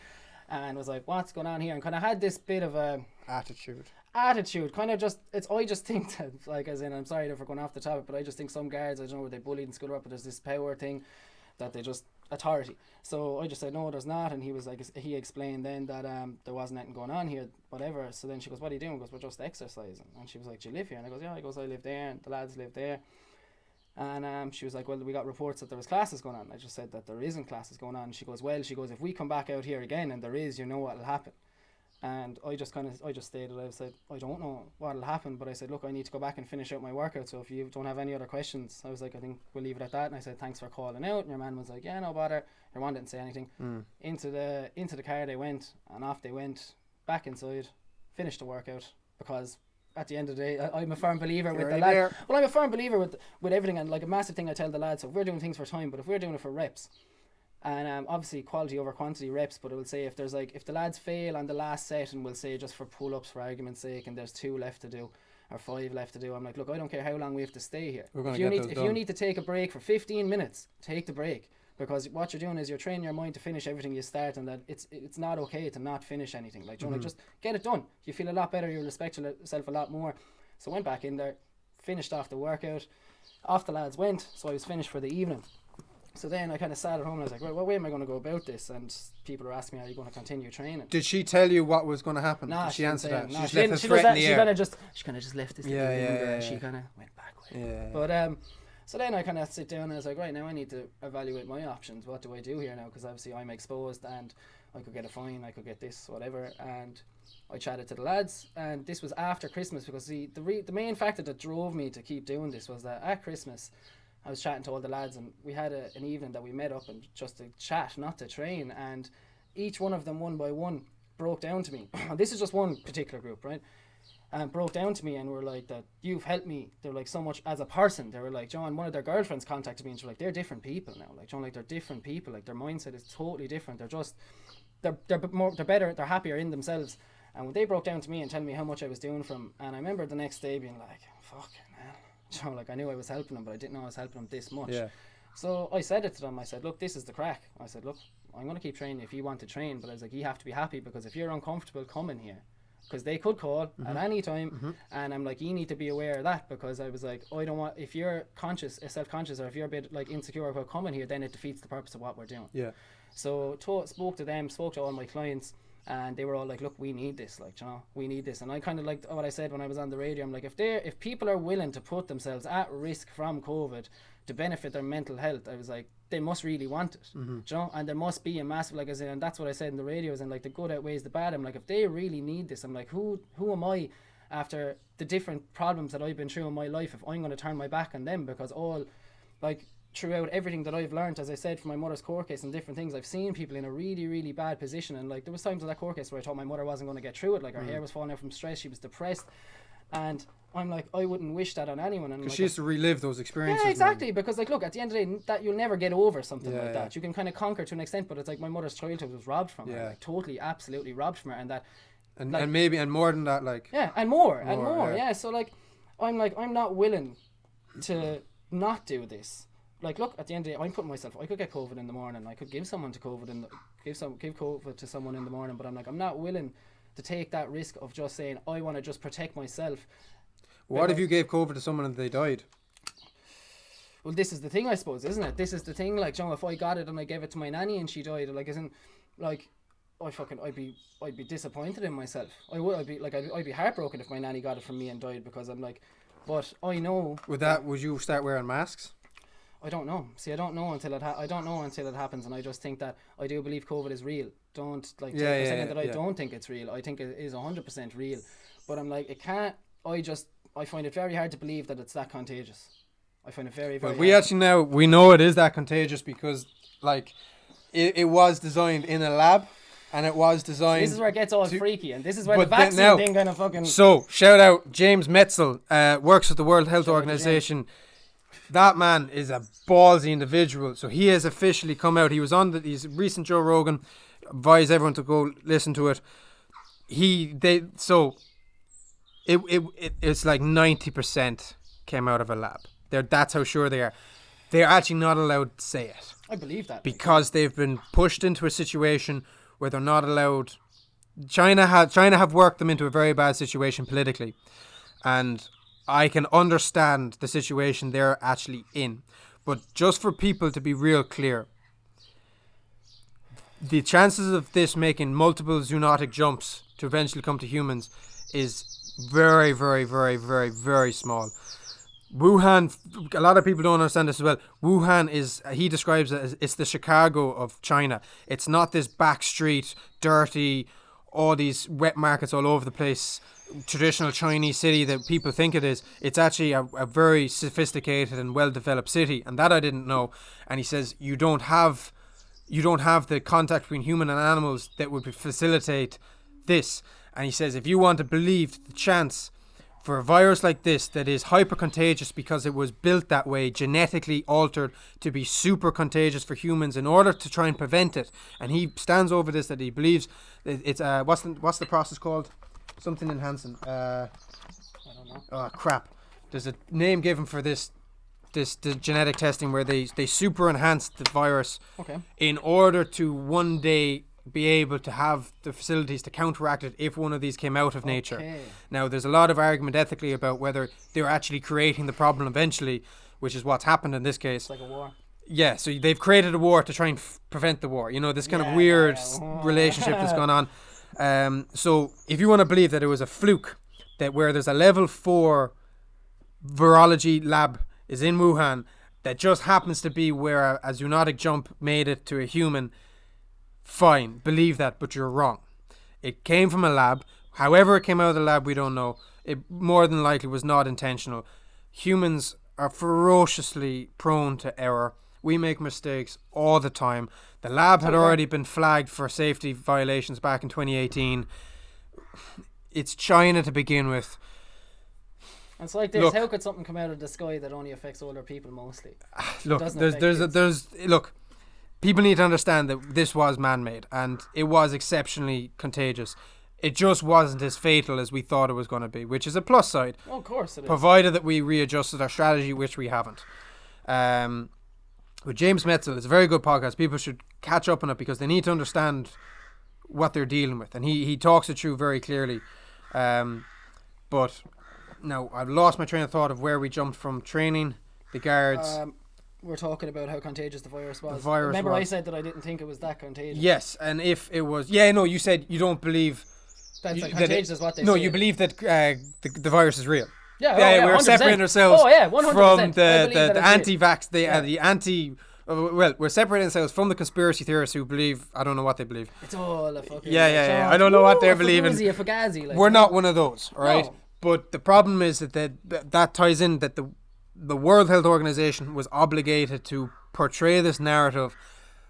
and was like, what's going on here? And kind of had this bit of a attitude, kind of just, I just think that, like, as in, I'm sorry if we're going off the topic, but I just think some guards, I don't know, were they bullied in school, but there's this power thing that they just, authority. So I just said, no, there's not. And he was like, he explained then that there wasn't anything going on here, whatever. So then she goes, what are you doing? He goes, we're just exercising. And she was like, do you live here? And I goes, yeah. I goes, I live there, and the lads live there. And she was like, well, we got reports that there was classes going on. I just said that there isn't classes going on. And she goes, if we come back out here again and there is, you know what'll happen. And I just stated, I said, I don't know what'll happen, but I said, look, I need to go back and finish out my workout. So if you don't have any other questions, I was like, I think we'll leave it at that. And I said, thanks for calling out. And your man was like, yeah, no bother. Your man didn't say anything. Into the car they went, and off they went, back inside, finished the workout, because at the end of the day, I'm a firm believer with the already lads. there. Well, I'm a firm believer with everything, and like a massive thing I tell the lads. So if we're doing things for time, but if we're doing it for reps, and obviously quality over quantity reps, but it will say if the lads fail on the last set, and we'll say just for pull-ups for argument's sake, and there's 2 left to do or 5 left to do, I'm like, look, I don't care how long we have to stay here. We're gonna If you get need those if done. you need to take a break for 15 minutes, take the break. Because what you're doing is you're training your mind to finish everything you start, and that it's not okay to not finish anything. Like, you know, like, just get it done. You feel a lot better. You respect yourself a lot more. So I went back in there, finished off the workout. Off the lads went, so I was finished for the evening. So then I kind of sat at home and I was like, right, what way am I going to go about this? And people were asking me, are you going to continue training? Did she tell you what was going to happen? Nah, Did she answer that? Nah, She just she left didn't. it She straight in the She air. kind of just left this Yeah, little yeah, linger, yeah, and she yeah. kind of went back with it. Yeah. But so then I kind of sit down and I was like, right, now I need to evaluate my options. What do I do here now? Because obviously I'm exposed and I could get a fine, I could get this, whatever. And I chatted to the lads, and this was after Christmas, because the main factor that drove me to keep doing this was that at Christmas I was chatting to all the lads, and we had an evening that we met up and just to chat, not to train. And each one of them, one by one, broke down to me. This is just one particular group, right? And broke down to me and were like, that you've helped me. They're like, so much as a person. They were like, John, one of their girlfriends contacted me and she was like, they're different people now. Like, John, like, they're different people. Like, their mindset is totally different. They're just, they're better, they're happier in themselves. And when they broke down to me and telling me how much I was doing for them, and I remember the next day being like, fucking hell. You know, like, I knew I was helping them, but I didn't know I was helping them this much. Yeah. So I said it to them. I said, look, this is the crack. I said, look, I'm going to keep training if you want to train, but I was like, you have to be happy, because if you're uncomfortable, come in here. Because they could call at any time, and I'm like, you need to be aware of that, because I was like, I don't want, if you're self-conscious, or if you're a bit like insecure about coming here, then it defeats the purpose of what we're doing. Yeah. So spoke to all my clients, and they were all like, look, we need this, like, you know, we need this. And I kind of like what I said when I was on the radio. I'm like, if people are willing to put themselves at risk from COVID to benefit their mental health, I was like, they must really want it. You know, and there must be a massive, like I said, and that's what I said in the radio, and like the good outweighs the bad. I'm like, if they really need this, I'm like, who am I, after the different problems that I've been through in my life, if I'm going to turn my back on them? Because all, like, throughout everything that I've learned, as I said, from my mother's court case and different things, I've seen people in a really, really bad position. And like, there was times in that court case where I thought my mother wasn't going to get through it. Like, her hair was falling out from stress, she was depressed, and I'm like, I wouldn't wish that on anyone. And Because like, she used to relive those experiences. yeah, exactly. Because like, look, at the end of the day, that you'll never get over something Yeah, like that. You can kind of conquer to an extent, but it's like my mother's childhood was robbed from her, Yeah. like, totally, absolutely robbed from her, and that. And, like, and maybe, and more than that, like. Yeah, and more, yeah. yeah. So like, I'm not willing to not do this. Like, look, at the end of the day, I'm putting myself, I could get COVID in the morning, I could give someone to COVID and give COVID to someone in the morning, but I'm like, I'm not willing to take that risk of just saying, I want to just protect myself. What if you gave COVID to someone and they died? Well, this is the thing, I suppose, isn't it? This is the thing, like, you know, if I got it and I gave it to my nanny and she died, like, isn't, like, I'd be disappointed in myself. I'd be heartbroken if my nanny got it from me and died, because I'm like, but I know. Would you start wearing masks? I don't know. See, I don't know until it happens, and I just think that I do believe COVID is real. Don't like take for a second that I don't think it's real. I think it is 100% real, but I'm like, it can't. I find it very hard to believe that it's that contagious. I find it very, very. Well, we know it is that contagious, because like it was designed in a lab, and it was designed. This is where it gets all freaky, and this is where the vaccine thing kind of fucking. So shout out James Metzel, works with the World Health Organization. That man is a ballsy individual. So he has officially come out. He was on his recent Joe Rogan. Advise everyone to go listen to it. It's like 90% came out of a lab. That's how sure they are. They're actually not allowed to say it. I believe that. Because they've been pushed into a situation where they're not allowed. China have worked them into a very bad situation politically. And I can understand the situation they're actually in. But just for people to be real clear, the chances of this making multiple zoonotic jumps to eventually come to humans is very, very, very, very, very small. Wuhan, a lot of people don't understand this as well. Wuhan he describes it as, it's the Chicago of China. It's not this back street, dirty, all these wet markets all over the place, traditional Chinese city that people think it is. It's actually a very sophisticated and well-developed city, and that I didn't know. And he says you don't have the contact between human and animals that would facilitate this. And he says, if you want to believe the chance for a virus like this that is hyper contagious because it was built that way, genetically altered to be super contagious for humans in order to try and prevent it, and he stands over this, that he believes it's what's the process called? Something enhancing. I don't know. Oh crap! There's a name given for this the genetic testing where they super enhance the virus in order to one day be able to have the facilities to counteract it if one of these came out of nature. Now, there's a lot of argument ethically about whether they're actually creating the problem eventually, which is what's happened in this case. It's like a war. Yeah, so they've created a war to try and prevent the war. You know, this kind of weird relationship that's gone on. So if you want to believe that it was a fluke, that where there's a level 4 virology lab is in Wuhan, that just happens to be where a zoonotic jump made it to a human, fine, believe that, but you're wrong. It came from a lab. However it came out of the lab, we don't know. It more than likely was not intentional. Humans are ferociously prone to error. We make mistakes all the time. The lab had already been flagged for safety violations back in 2018. It's China to begin with. It's like this. How could something come out of the sky that only affects older people mostly? Look, look. People need to understand that this was man-made and it was exceptionally contagious. It just wasn't as fatal as we thought it was going to be, which is a plus side. Oh, of course it is. Provided that we readjusted our strategy, which we haven't. With James Metzel, it's a very good podcast. People should catch up on it because they need to understand what they're dealing with. And he talks it through very clearly. But now I've lost my train of thought of where we jumped from training, the guards. We're talking about how contagious the virus was. Remember I said that I didn't think it was that contagious. Yes, and if it was... Yeah, no, you said you don't believe... That's contagious is what they say. No, you believe that the virus is real. Yeah, we're 100%. separating ourselves 100%. from the anti-vax... the anti... Well, we're separating ourselves from the conspiracy theorists who believe... I don't know what they believe. It's all a fucking... Yeah. I don't know what they're believing. We're not one of those, right? No. But the problem is that ties in that the World Health Organization was obligated to portray this narrative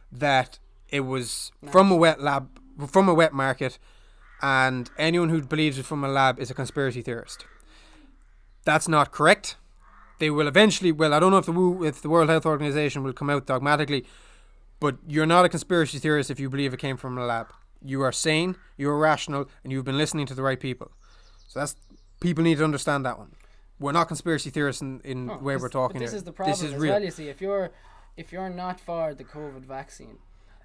that it was from a wet lab, from a wet market, and anyone who believes it's from a lab is a conspiracy theorist. That's not correct. They will eventually, I don't know if the World Health Organization will come out dogmatically, but you're not a conspiracy theorist if you believe it came from a lab. You are sane, you're rational, and you've been listening to the right people. So people need to understand that one. We're not conspiracy theorists in the way we're talking here. This is the problem. This is real. Well, you see, if you're not for the COVID vaccine,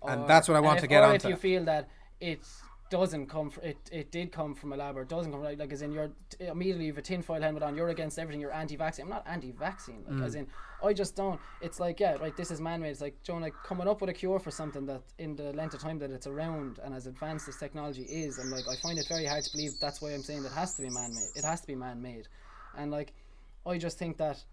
and that's what I want to get onto. If you feel that it doesn't come from it did come from a lab or it doesn't come from, like as in you're immediately you have a tinfoil helmet on, you're against everything, you're anti-vaccine. I'm not anti-vaccine, like as in I just don't. It's like this is man-made. It's like Joe, like coming up with a cure for something that in the length of time that it's around and as advanced as technology is, and like I find it very hard to believe. That's why I'm saying it has to be man-made. It has to be man-made. And like, I just think that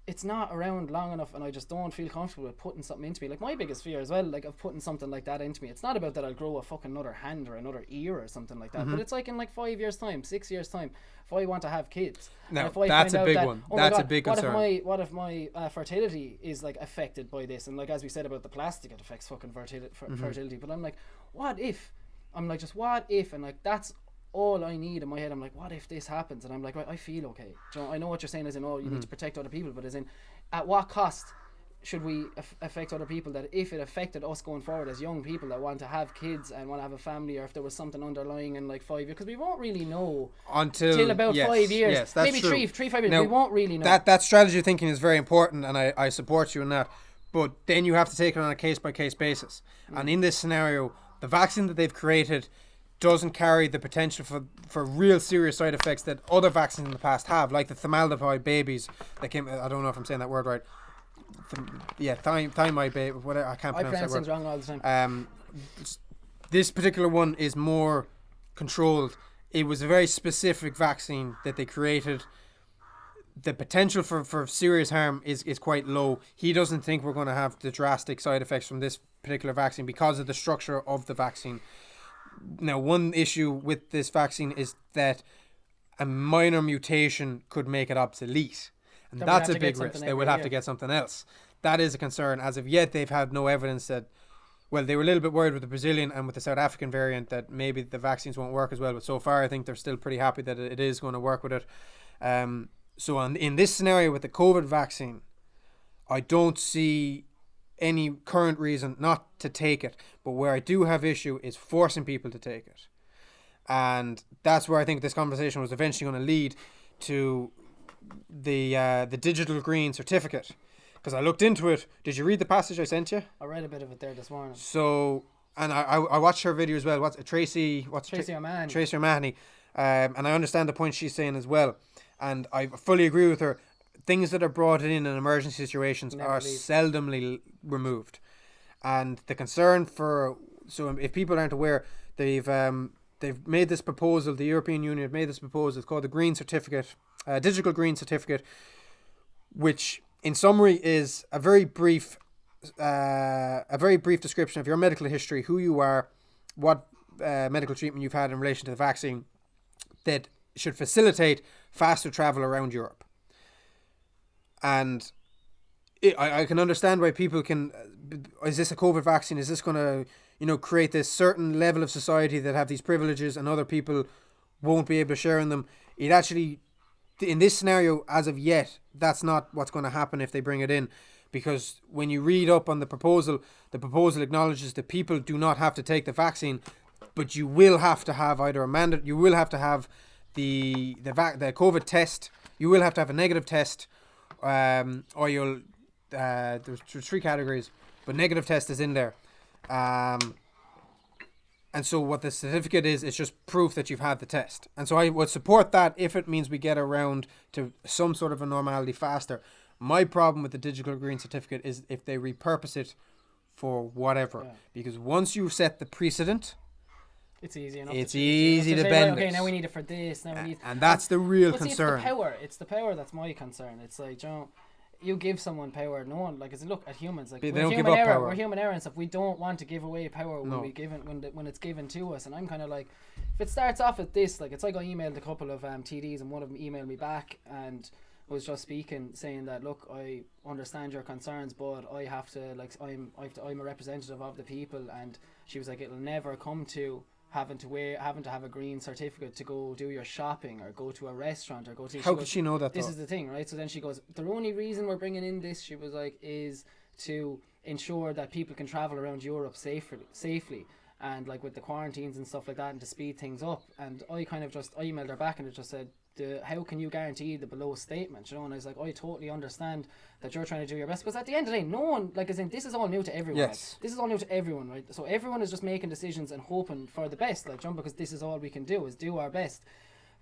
it's not around long enough, and I just don't feel comfortable with putting something into me. Like my biggest fear as well, like of putting something like that into me. It's not about that I'll grow a fucking another hand or another ear or something like that. But it's like in like 5 years time, 6 years time, if I want to have kids. No, that's a big one. That's a big concern. What if my fertility is like affected by this? And like as we said about the plastic, it affects fucking fertility. But I'm like, what if? I'm like, just what if? And like that's all I need in my head. I'm like, what if this happens? And I'm like, right, I feel okay. Do you know, I know what you're saying as in, you need to protect other people, but as in, at what cost should we affect other people? That if it affected us going forward as young people that want to have kids and want to have a family, or if there was something underlying in like 5 years, because we won't really know until about 5 years. Yes, that's maybe true. 5 years. Now, we won't really know. That strategy thinking is very important, and I support you in that. But then you have to take it on a case by case basis. And in this scenario, the vaccine that they've created doesn't carry the potential for real serious side effects that other vaccines in the past have, like the formaldehyde babies that came. I don't know if I'm saying that word right. Thymide baby. Whatever. I can't pronounce that word. I pronounce things wrong all the time. This particular one is more controlled. It was a very specific vaccine that they created. The potential for serious harm is quite low. He doesn't think we're going to have the drastic side effects from this particular vaccine because of the structure of the vaccine. Now, one issue with this vaccine is that a minor mutation could make it obsolete. And that's a big risk. They would have to get something else. That is a concern. As of yet, they've had no evidence that well, they were a little bit worried with the Brazilian and with the South African variant that maybe the vaccines won't work as well. But so far, I think they're still pretty happy that it is going to work with it. So in this scenario with the COVID vaccine, I don't see any current reason not to take it. But where I do have issue is forcing people to take it. And that's where I think this conversation was eventually going to lead to the digital green certificate. Because I looked into it. Did you read the passage I sent you? I read a bit of it there this morning. So, and I watched her video as well. Tracy O'Mahony. Tracy O'Mahony. And I understand the point she's saying as well. And I fully agree with her. Things that are brought in emergency situations are seldomly removed. And the concern so if people aren't aware, they've made this proposal, the European Union have made this proposal, it's called the Green Certificate, Digital Green Certificate, which in summary is a very brief description of your medical history, who you are, what medical treatment you've had in relation to the vaccine, that should facilitate faster travel around Europe. And I can understand why people can, is this a COVID vaccine? Is this going to, create this certain level of society that have these privileges and other people won't be able to share in them? It actually, in this scenario, as of yet, that's not what's going to happen if they bring it in. Because when you read up on the proposal acknowledges that people do not have to take the vaccine, but you will have to have either you will have to have the COVID test, you will have to have a negative test, or you'll, there's 3 categories, but negative test is in there. And so what the certificate is, it's just proof that you've had the test. And so I would support that if it means we get around to some sort of a normality faster. My problem with the digital green certificate is if they repurpose it for whatever. Yeah. Because once you set the precedent, it's easy enough. It's easy to bend. Okay, now we need it for this. Now we need. And that's the real concern. It's the power that's my concern. It's like, you give someone power. No one, like, look at humans. Like, they don't give up power. We're human error and stuff. We don't want to give away power when when it's given to us. And I'm kind of like, if it starts off at this, like, it's like I emailed a couple of TDs and one of them emailed me back and was just speaking, saying that, look, I understand your concerns, but I have to, like, I'm a representative of the people. And she was like, it'll never come to having to have a green certificate to go do your shopping or go to a restaurant or go to. How could she know that? This is the thing, right? So then she goes, the only reason we're bringing in this, she was like, is to ensure that people can travel around Europe safely, and like with the quarantines and stuff like that, and to speed things up. And I emailed her back and it just said, how can you guarantee the below statement? And I was like, I totally understand that you're trying to do your best, because at the end of the day, no one, like, as in, this is all new to everyone. Yes. Like, this is all new to everyone, right? So everyone is just making decisions and hoping for the best, like, because this is all we can do, is do our best.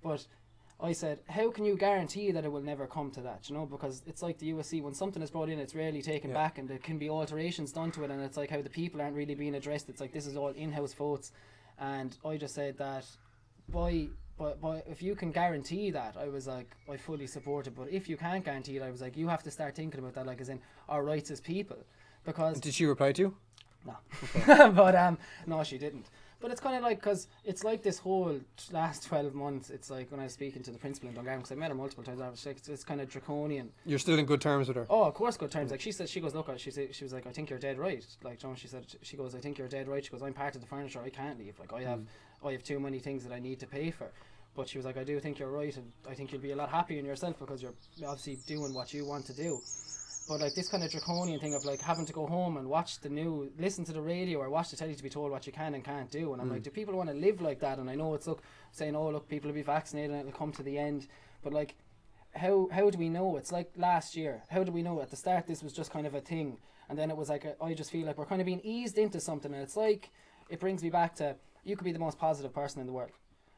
But I said, how can you guarantee that it will never come to that? Because it's like the USC, when something is brought in, it's rarely taken back, and there can be alterations done to it, and it's like how the people aren't really being addressed. It's like, this is all in-house votes. And I just said that But if you can guarantee that, I was like, I fully support it. But if you can't guarantee it, I was like, you have to start thinking about that, like, as in our rights as people. Because did she reply to you? No. Okay. But no, she didn't. But it's kind of like, because it's like this whole last 12 months, it's like when I was speaking to the principal in Dungarvan, because I met her multiple times, I was like, it's kind of draconian. You're still in good terms with her? Oh, of course, good terms. Like, she goes, look, she was like, I think you're dead right. Like, she goes, I think you're dead right. She goes, I'm part of the furniture, I can't leave. Like, I have too many things that I need to pay for. But she was like, I do think you're right, and I think you'll be a lot happier in yourself because you're obviously doing what you want to do. But like this kind of draconian thing of like having to go home and watch the news, listen to the radio or watch the telly to be told what you can and can't do. And I'm like, do people want to live like that? And I know it's saying, oh look, people will be vaccinated and it'll come to the end. But like, how do we know? It's like last year. How do we know? At the start this was just kind of a thing, and then it was like I just feel like we're kind of being eased into something, and it's like, it brings me back to, you could be the most positive person in the world,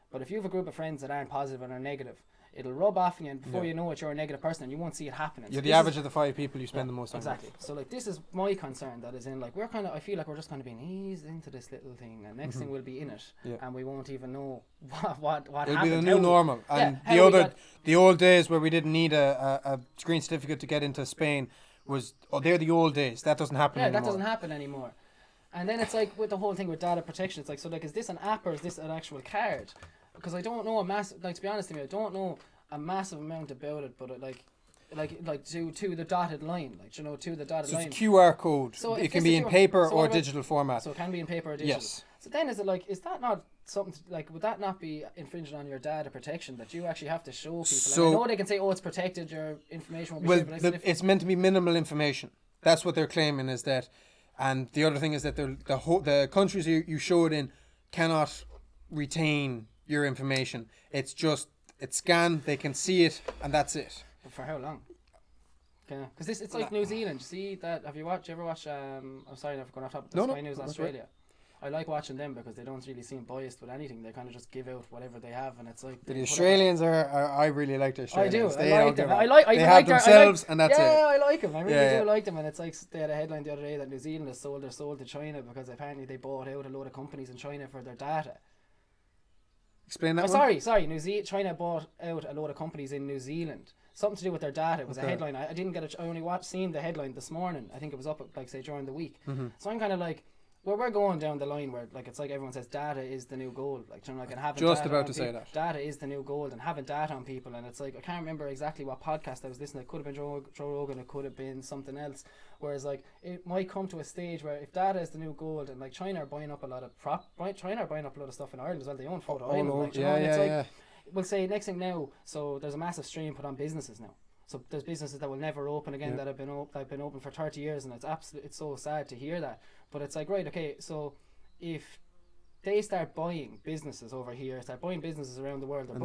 but if you have a group of friends that aren't positive and are negative, it'll rub off on you, and before you know it, you're a negative person and you won't see it happening. You're the average of the 5 people you spend the most time exactly with. So like, this is my concern, that is in like, I feel like we're just kind of being eased into this little thing, and next thing we'll be in it, and we won't even know what it'll happened. It'll be the new normal. And the old days where we didn't need a green certificate to get into Spain they're the old days. That doesn't happen anymore. Yeah, that doesn't happen anymore. And then it's like with the whole thing with data protection, it's like, so like, is this an app or is this an actual card? Because I don't know to be honest with you, I don't know a massive amount about it, but to the dotted line, to the dotted line. It's a QR code. So it can be in paper or digital format. So it can be in paper or digital. Yes. So then is that not something would that not be infringing on your data protection that you actually have to show people? So, and I know they can say, it's protected, your information won't be shared, but it's meant to be minimal information. That's what they're claiming is that, and the other thing is that the countries you show it in cannot retain your information. It's scanned, they can see it, and that's it. But for how long? Yeah, because it's like New Zealand. You see that? Have you ever watched? I'm sorry, I'm going off topic. Sky News Australia. Right. I like watching them because they don't really seem biased with anything. They kind of just give out whatever they have, and it's like the Australians are. I really like the Australians. I do. I like them. They have themselves, and that's it. Yeah, I like them. I really do like them. And it's like they had a headline the other day that New Zealand has sold their soul to China because apparently they bought out a load of companies in China for their data. Explain that. Sorry. China bought out a load of companies in New Zealand. Something to do with their data. It was a headline. I didn't get it. I only seen the headline this morning. I think it was up during the week. Mm-hmm. So I'm kind of like, well, we're going down the line where it's like everyone says data is the new gold. And having just about to say that data is the new gold, and having data on people. And it's like, I can't remember exactly what podcast I was listening. It could have been Joe Rogan. It could have been something else. Whereas it might come to a stage where if data is the new gold, and China are buying up a lot of stuff in Ireland as well. They own Photo Island. We'll say next thing now. So there's a massive strain put on businesses now. So there's businesses that will never open again that have been open for 30 years, and it's so sad to hear that. But it's like, right, okay, so if they start buying businesses over here, start buying businesses around the world, they're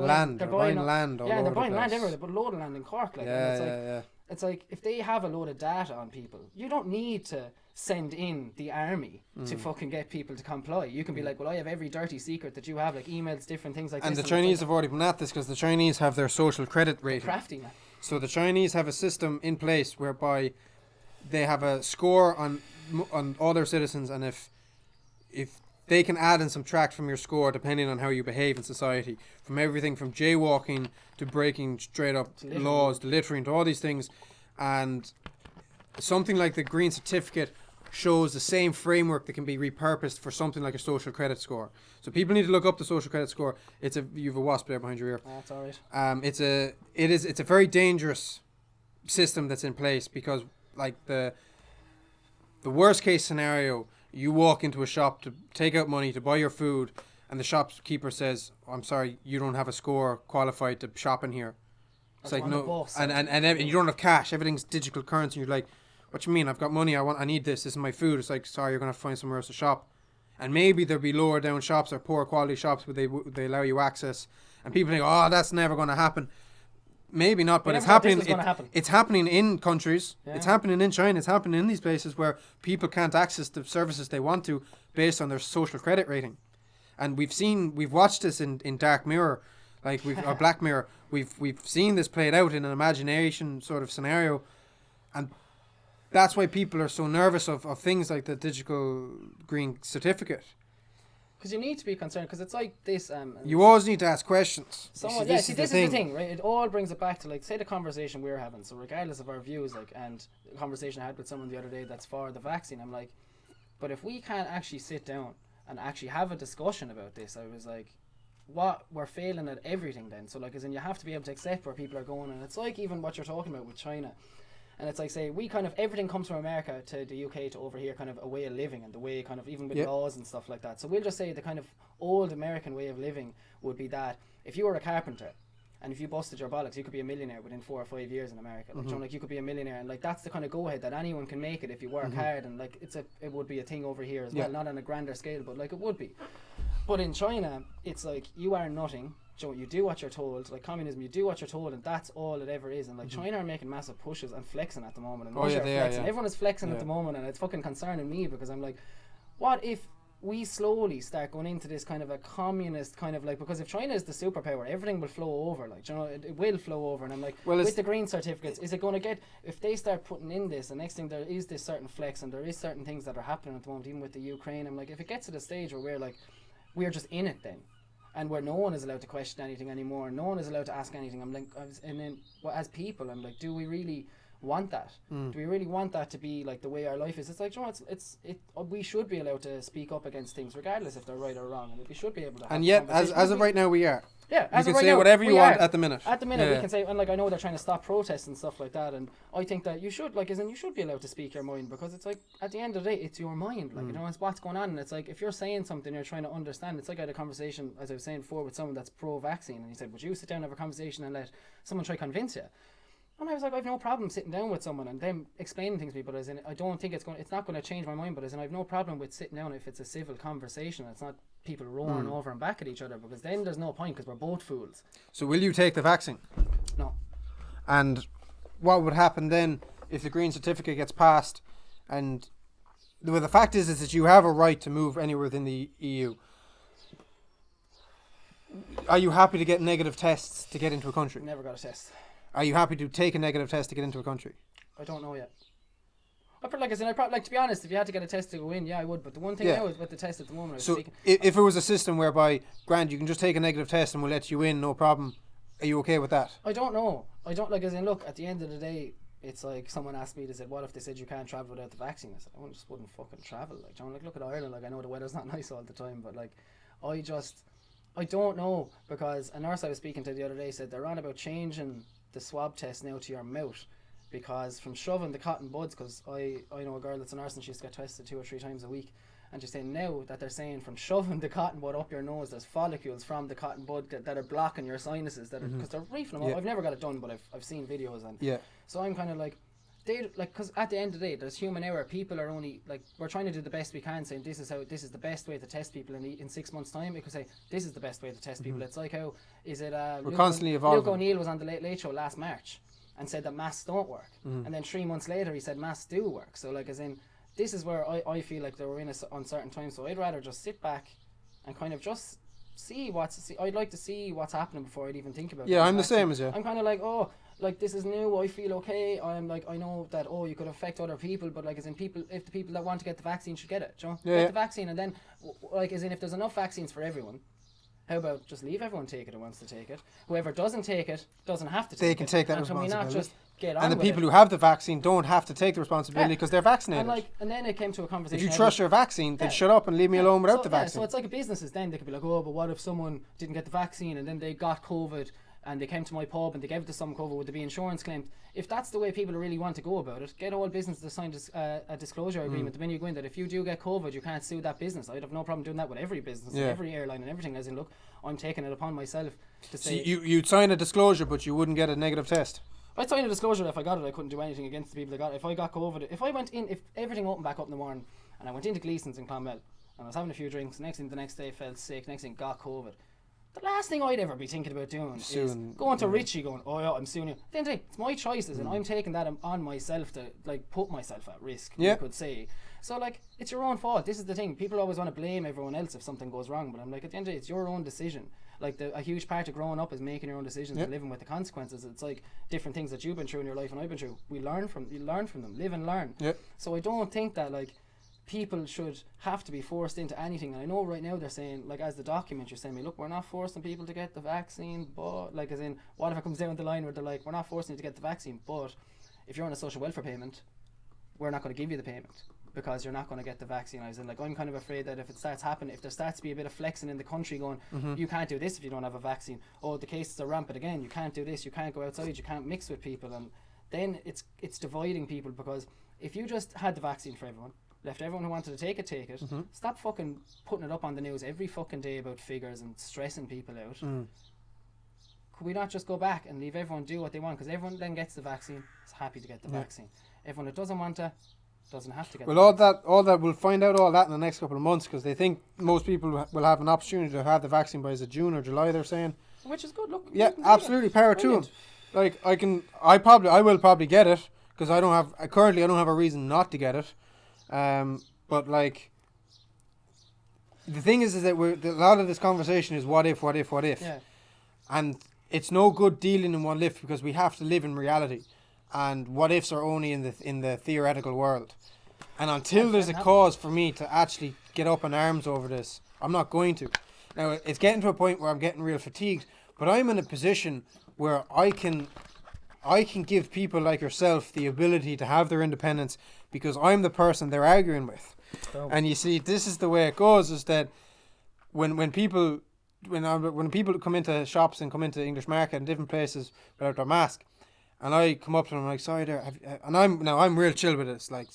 buying land all over they're buying land everywhere. They put a load of land in Cork, It's like if they have a load of data on people, you don't need to send in the army to fucking get people to comply. You can be like, well, I have every dirty secret that you have, like emails, different things like and this. The Chinese have already been at this because the Chinese have their social credit rating. Crafty, man. So the Chinese have a system in place whereby they have a score on all their citizens, and if they can add and subtract from your score depending on how you behave in society, from everything from jaywalking to breaking straight up laws to littering to all these things, and something like the green certificate shows the same framework that can be repurposed for something like a social credit score. So people need to look up the social credit score. You have a wasp there behind your ear. That's all right. It's a very dangerous system that's in place because the worst case scenario, you walk into a shop to take out money to buy your food, and the shopkeeper says, "I'm sorry, you don't have a score qualified to shop in here." It's like no, and you don't have cash. Everything's digital currency. You're like, what you mean? I've got money. I need this. This is my food. It's like, sorry, you're gonna have to find somewhere else to shop. And maybe there'll be lower down shops or poor quality shops where they allow you access. And people think, oh, that's never gonna happen. Maybe not, but it's happening. It's happening in countries. Yeah. It's happening in China. It's happening in these places where people can't access the services they want to based on their social credit rating. And we've watched this in Dark Mirror, or Black Mirror. We've seen this played out in an imagination sort of scenario, and that's why people are so nervous of things like the digital green certificate. Because you need to be concerned, because it's like this. You always need to ask questions. This is the thing, right? It all brings it back to say the conversation we're having. So regardless of our views, and the conversation I had with someone the other day that's for the vaccine, I'm like, but if we can't actually sit down and actually have a discussion about this, I was like, what, we're failing at everything then. So as in you have to be able to accept where people are going, and it's like even what you're talking about with China. And it's like, say, we kind of, everything comes from America to the UK to over here, kind of a way of living, and the way kind of, even with laws and stuff like that. So we'll just say the kind of old American way of living would be that if you were a carpenter, and if you busted your bollocks, you could be a millionaire within 4 or 5 years in America. You could be a millionaire, and that's the kind of go-ahead that anyone can make it if you work hard, and it would be a thing over here as well, not on a grander scale, but it would be. But in China, it's like, you are nothing. So you do what you're told, like communism, you do what you're told, and that's all it ever is. And China are making massive pushes and flexing at the moment, and Russia are flexing. Everyone is flexing at the moment, and it's fucking concerning me because I'm like, what if we slowly start going into this kind of a communist kind of because if China is the superpower, everything will flow over, it will flow over. And I'm like, well, with the green certificates, is it going to get, if they start putting in this, the next thing there is this certain flex, and there is certain things that are happening at the moment, even with the Ukraine. I'm like, if it gets to the stage where we're just in it then. And where no one is allowed to question anything anymore, no one is allowed to ask anything. I'm like, and then as people, I'm like, do we really want that? Do we really want that to be the way our life is? It's like, we should be allowed to speak up against things, regardless if they're right or wrong, and we should be able to. And yet, as of right now, we are. Yeah, You as can of right say now, whatever you we want are. at the minute. At the minute, we Yeah. can say, and like I know they're trying to stop protests and stuff like that, and I think that you should, like, as in you should be allowed to speak your mind, because it's like at the end of the day, it's your mind, like you know, it's what's going on, and it's like if you're saying something, you're trying to understand. It's like I had a conversation, as I was saying before, with someone that's pro-vaccine, and he said, "Would you sit down and have a conversation and let someone try to convince you?" And I was like, I've no problem sitting down with someone and them explaining things to me, but as in, I don't think it's not going to change my mind, but as in, I've no problem with sitting down if it's a civil conversation. It's not people roaring over and back at each other, because then there's no point, because we're both fools. So will you take the vaccine? No. And what would happen then if the green certificate gets passed? And the fact is that you have a right to move anywhere within the EU. Are you happy to get negative tests to get into a country? Never got a test. Are you happy to take a negative test to get into a country? I don't know yet. I probably, like, to be honest, if you had to get a test to go in, yeah, I would. But the one thing Yeah. now is with the test at the moment, I was So speaking, if it was a system whereby, Grant, you can just take a negative test and we'll let you in, no problem, are you okay with that? I don't know. I don't, like, as in, look, at the end of the day, it's like someone asked me, they said, what if they said you can't travel without the vaccine? I said, I just wouldn't fucking travel. Like, John, like, look at Ireland. Like, I know the weather's not nice all the time, but like, I don't know, because a nurse I was speaking to the other day said they're on about changing the swab test now to your mouth, because from shoving the cotton buds, because I know a girl that's a nurse and she used to get tested 2 or 3 times a week, and she's saying now that they're saying from shoving the cotton bud up your nose, there's follicles from the cotton bud that are blocking your sinuses, that because they're reefing them up. I've never got it done, but I've seen videos, and so I'm kind of like, because at the end of the day, there's human error. People are only, like, we're trying to do the best we can, saying this is the best way to test people, and in 6 months' time we could say this is the best way to test people. It's like, how is it We're constantly evolving. Luke O'Neill was on the Late Late Show last March and said that masks don't work, and then 3 months later he said masks do work. So, like, as in, this is where I feel like that we're in a uncertain time, so I'd rather just sit back and kind of just I'd like to see what's happening before I'd even think about it. Yeah, I'm the same as you. I'm kind of like, oh, like, this is new, I feel okay. I'm like, I know that, oh, you could affect other people, but like, as in, people, if the people that want to get the vaccine should get it, you know? Get the vaccine, and then, like, as in, if there's enough vaccines for everyone, how about just leave everyone take it who wants to take it? Whoever doesn't take it doesn't have to take it. They can take that and responsibility. Can we not just get on And the with people it? who have the vaccine don't have to take the responsibility because they're vaccinated. And then it came to a conversation. If you trust your vaccine, then shut up and leave me alone without the vaccine. So it's like a businesses then, they could be like, oh, but what if someone didn't get the vaccine and then they got COVID and they came to my pub and they gave it to some COVID, would there be insurance claimed? If that's the way people really want to go about it, get all businesses to sign a disclosure agreement the minute you go in, that if you do get COVID, you can't sue that business. I'd have no problem doing that with every business, every airline and everything, as in, look, I'm taking it upon myself to say... So you'd sign a disclosure, but you wouldn't get a negative test? I'd sign a disclosure that if I got it, I couldn't do anything against the people that got it. If I got COVID, if everything opened back up in the morning and I went into Gleason's in Clonmel and I was having a few drinks, the next day felt sick, next thing got COVID, the last thing I'd ever be thinking about doing is going to Richie going, oh yeah, I'm suing you. At the end of the day, it's my choices and I'm taking that on myself to, like, put myself at risk, you could say. So, like, it's your own fault. This is the thing. People always want to blame everyone else if something goes wrong, but I'm like, at the end of the day, it's your own decision. Like, a huge part of growing up is making your own decisions and living with the consequences. It's like different things that you've been through in your life and I've been through. You learn from them, live and learn. So I don't think that, like, people should have to be forced into anything. And I know right now they're saying, like, as the document you're saying me, look, we're not forcing people to get the vaccine, but, like, as in, what if it comes down the line where they're like, we're not forcing you to get the vaccine, but if you're on a social welfare payment, we're not going to give you the payment because you're not going to get the vaccine. I was in, like, I'm kind of afraid that if it starts happening, if there starts to be a bit of flexing in the country going, you can't do this if you don't have a vaccine, oh, the cases are rampant again, you can't do this, you can't go outside, you can't mix with people, and then it's dividing people. Because if you just had the vaccine for everyone, left everyone who wanted to take it, stop fucking putting it up on the news every fucking day about figures and stressing people out. Could we not just go back and leave everyone do what they want? Because everyone then gets the vaccine, is happy to get the vaccine. Everyone that doesn't want to doesn't have to get all that we'll find out all that in the next couple of months, because they think most people will have an opportunity to have the vaccine by June or July, they're saying. Which is good, look. Yeah, absolutely, power to them. Like, I will probably get it, because I don't have a reason not to get it. But, like, the thing is that a lot of this conversation is what if. Yeah. And it's no good dealing in what if, because we have to live in reality. And what ifs are only in the theoretical world. And until there's a cause for me to actually get up in arms over this, I'm not going to. Now, it's getting to a point where I'm getting real fatigued, but I'm in a position where I can give people like yourself the ability to have their independence, because I'm the person they're arguing with. And you see, this is the way it goes, is that when people when people come into shops and come into English market and different places without their mask, and I come up to them I'm like, sorry there, and I'm real chill with this. Like,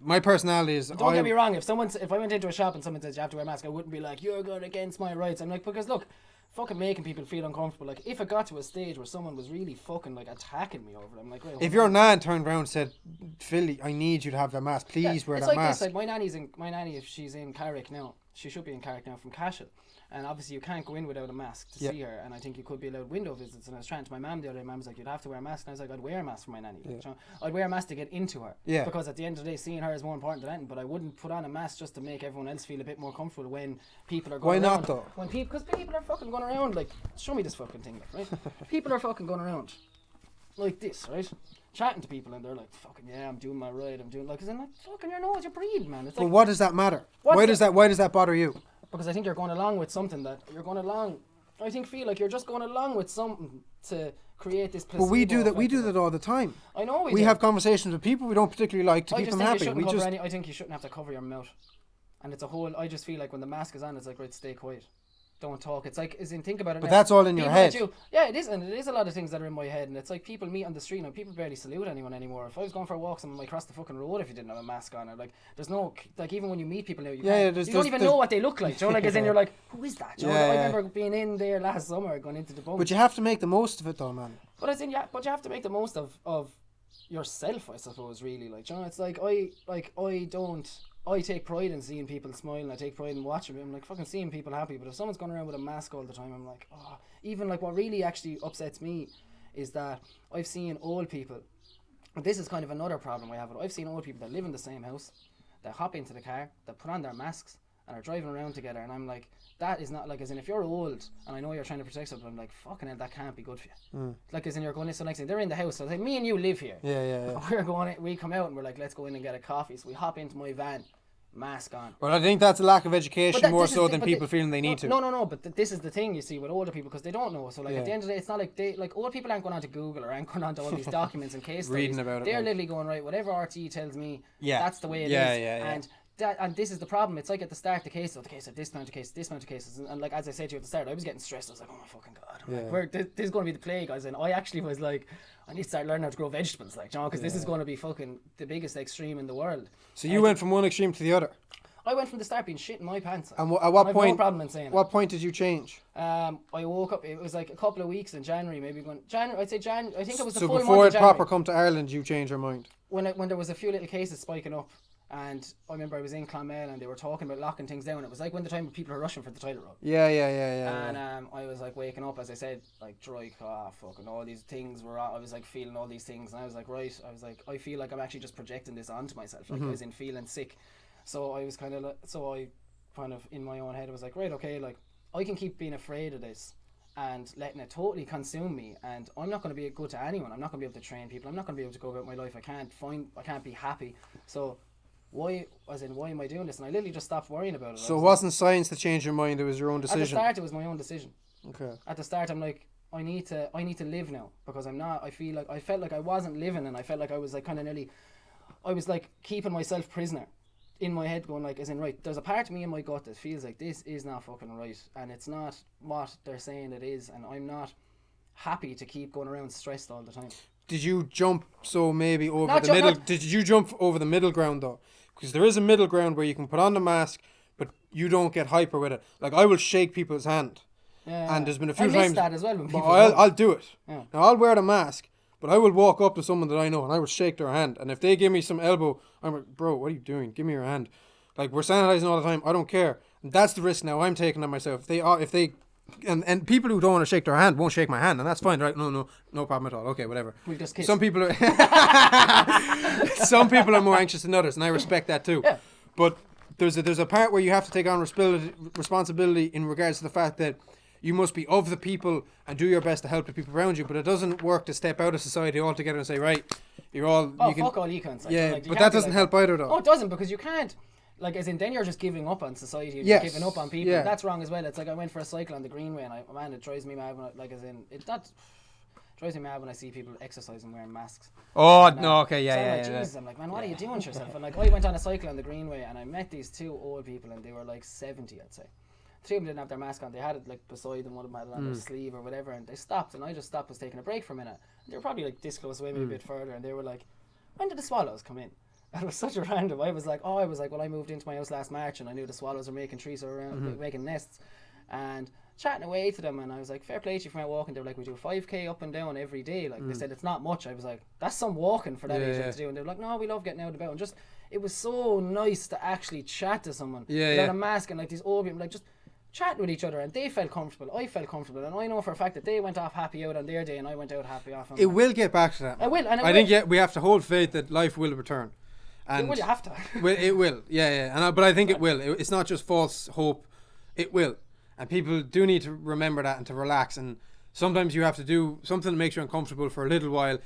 my personality is. Don't get me wrong. If I went into a shop and someone says you have to wear a mask, I wouldn't be like, you're going against my rights. I'm like, because look, fucking making people feel uncomfortable. Like, if it got to a stage where someone was really fucking like attacking me over it, I'm like, right, if your nan turned around and said, Philly, I need you to have that mask, please wear that like mask. This, like my nanny, if she's in Carrick now, she should be in Carrick now from Cashel. And obviously you can't go in without a mask to see her, and I think you could be allowed window visits. And I was trying to my mum the other day, mum was like, you'd have to wear a mask, and I was like, I'd wear a mask for my nanny. Like, I'd wear a mask to get into her, because at the end of the day, seeing her is more important than anything. But I wouldn't put on a mask just to make everyone else feel a bit more comfortable when people are going Why around. not though? Because people are fucking going around, like, show me this fucking thing, like, right? People are fucking going around like this, right? Chatting to people, and they're like, fucking yeah, I'm doing my right, I'm doing, like, cause I'm like, fucking, you're no, you breathe, man. It's like, but what does that matter? Why does that bother you? Because I think you're going along with something that I feel like you're just going along with something to create this placebo. But we do that all the time. I know we have conversations with people we don't particularly like to keep them happy. I think you shouldn't have to cover your mouth. And it's a whole, I just feel like when the mask is on, it's like, right, stay quiet. Don't talk. It's like, think about it. But that's all in your head. Yeah, it is, and it is a lot of things that are in my head. And it's like people meet on the street now. People barely salute anyone anymore. If I was going for a walk, someone might cross the fucking road if you didn't have a mask on. Or like, there's no, like, even when you meet people now, you don't even know what they look like. You know, like, as in you're like, who is that? You know, I remember being in there last summer, going into the bunk. But you have to make the most of it, though, man. But as in, but you have to make the most of yourself, I suppose. Really, like, you know, it's like I take pride in seeing people smile, and I take pride in watching them. I'm like, fucking seeing people happy. But if someone's going around with a mask all the time, I'm like, oh. Even like what really actually upsets me is that I've seen old people, and this is kind of another problem I have. I've seen old people that live in the same house, that hop into the car, that put on their masks, and are driving around together. And I'm like, that is not, like, as in, if you're old and I know you're trying to protect something, I'm like, fucking hell, that can't be good for you. Like, as in, you're going in, so next thing they're in the house, so like, me and you live here. Yeah. We come out and we're like, let's go in and get a coffee. So we hop into my van, mask on. Well, I think that's a lack of education more so than people feeling they need to. No, but this is the thing you see with older people, because they don't know. So like at the end of the day, it's not like old people aren't going on to Google or aren't going on to all these documents and case studies. Reading about it. They're literally going, right, whatever RTE tells me, that's the way it is. And this is the problem. It's like at the start of the case, this amount of cases, and like, as I said to you at the start, I was getting stressed. I was like, oh my fucking god, like, this is going to be the plague, guys. And I actually was like, I need to start learning how to grow vegetables, like, you know, because this is going to be fucking the biggest extreme in the world. So you went from one extreme to the other. I went from the start being shit in my pants. And at what point? No problem in saying what point did you change? I woke up. It was like a couple of weeks in January, maybe January. I'd say January. I think it was the full month So before of it proper come to Ireland, you changed your mind. When there was a few little cases spiking up, and I remember I was in Clonmel and they were talking about locking things down. It was like when the time when people are rushing for the toilet roll. Yeah. And I was like waking up, as I said, like dry cough, fucking all these things were. I was like feeling all these things, and I was like, right. I was like, I feel like I'm actually just projecting this onto myself. Like I was in feeling sick. So I was kind of in my own head, I was like, right, okay, like I can keep being afraid of this and letting it totally consume me, and I'm not going to be good to anyone. I'm not going to be able to train people. I'm not going to be able to go about my life. I can't be happy. So why am I doing this? And I literally just stopped worrying about it. So it wasn't science that changed your mind, it was your own decision. At the start, it was my own decision. Okay. At the start, I'm like, I need to live now, because I felt like I wasn't living, and I felt like I was like kind of nearly, I was like keeping myself prisoner in my head, going like, as in, right, there's a part of me in my gut that feels like this is not fucking right, and it's not what they're saying it is, and I'm not happy to keep going around stressed all the time. Did you jump Did you jump over the middle ground though? Because there is a middle ground where you can put on the mask, but you don't get hyper with it. Like, I will shake people's hand, and there's been a few times. I miss that as well when people. I'll do it. Yeah. Now I'll wear the mask. But I will walk up to someone that I know and I will shake their hand. And if they give me some elbow, I'm like, bro, what are you doing? Give me your hand. Like, we're sanitizing all the time. I don't care. And that's the risk now I'm taking on myself. If they and people who don't want to shake their hand won't shake my hand, and that's fine, right? No problem at all. Okay, whatever. We'll just kiss. Some people are more anxious than others, and I respect that too. Yeah. But there's a part where you have to take on responsibility in regards to the fact that you must be of the people and do your best to help the people around you. But it doesn't work to step out of society altogether and say, right, you're all... Oh, fuck all you cunts. Yeah, but that doesn't help either, though. Oh, it doesn't, because you can't... Like, as in, then you're just giving up on society. You're giving up on people. Yeah. That's wrong as well. It's like I went for a cycle on the Greenway, and it drives me mad when drives me mad when I see people exercising wearing masks. Oh, and, no, okay, yeah, so yeah. I'm like, Jesus, I'm like, man, what are you doing to yourself? And like, I went on a cycle on the Greenway, and I met these two old people, and they were like 70, I'd say. two of them didn't have their mask on. They had it like beside them, one of them had it on their sleeve or whatever, and they stopped, and I just stopped, was taking a break for a minute. They were probably like this close away, maybe a bit further, and they were like, when did the swallows come in? And it was such a random. I was like, well, I moved into my house last March, and I knew the swallows were making trees around, making nests, and chatting away to them, and I was like, fair play to you for my walking. They were like, we do 5k up and down every day. Like they said, it's not much. I was like, that's some walking for that age to do. And they were like, no, we love getting out and about. And just, it was so nice to actually chat to someone without a mask, and like these old people, like just chatting with each other, and they felt comfortable. I felt comfortable, and I know for a fact that they went off happy out on their day, and I went out happy off. It will get back to that. I will, and I think we have to hold faith that life will return. And you have to. It will, but I think it will. It's not just false hope. It will, and people do need to remember that and to relax. And sometimes you have to do something that makes you uncomfortable for a little while,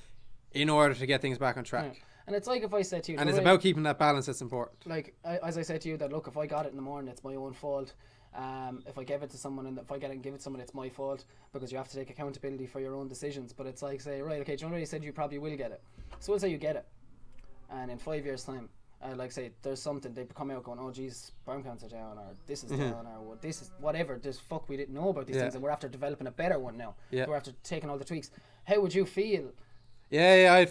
in order to get things back on track. Yeah. And it's like if I said to you, and it's about keeping that balance that's important. Like as I said to you, that look, if I got it in the morning, it's my own fault. If I give it to someone, and if I get it and give it to someone, it's my fault, because you have to take accountability for your own decisions. But it's like, say, right, okay, John already said you probably will get it, so we'll say you get it, and in 5 years' time, like say there's something, they come out going, oh geez, sperm counts are down, or this is down, or this is whatever. There's we didn't know about these things, and we're after developing a better one now. We're after taking all the tweaks. How would you feel? How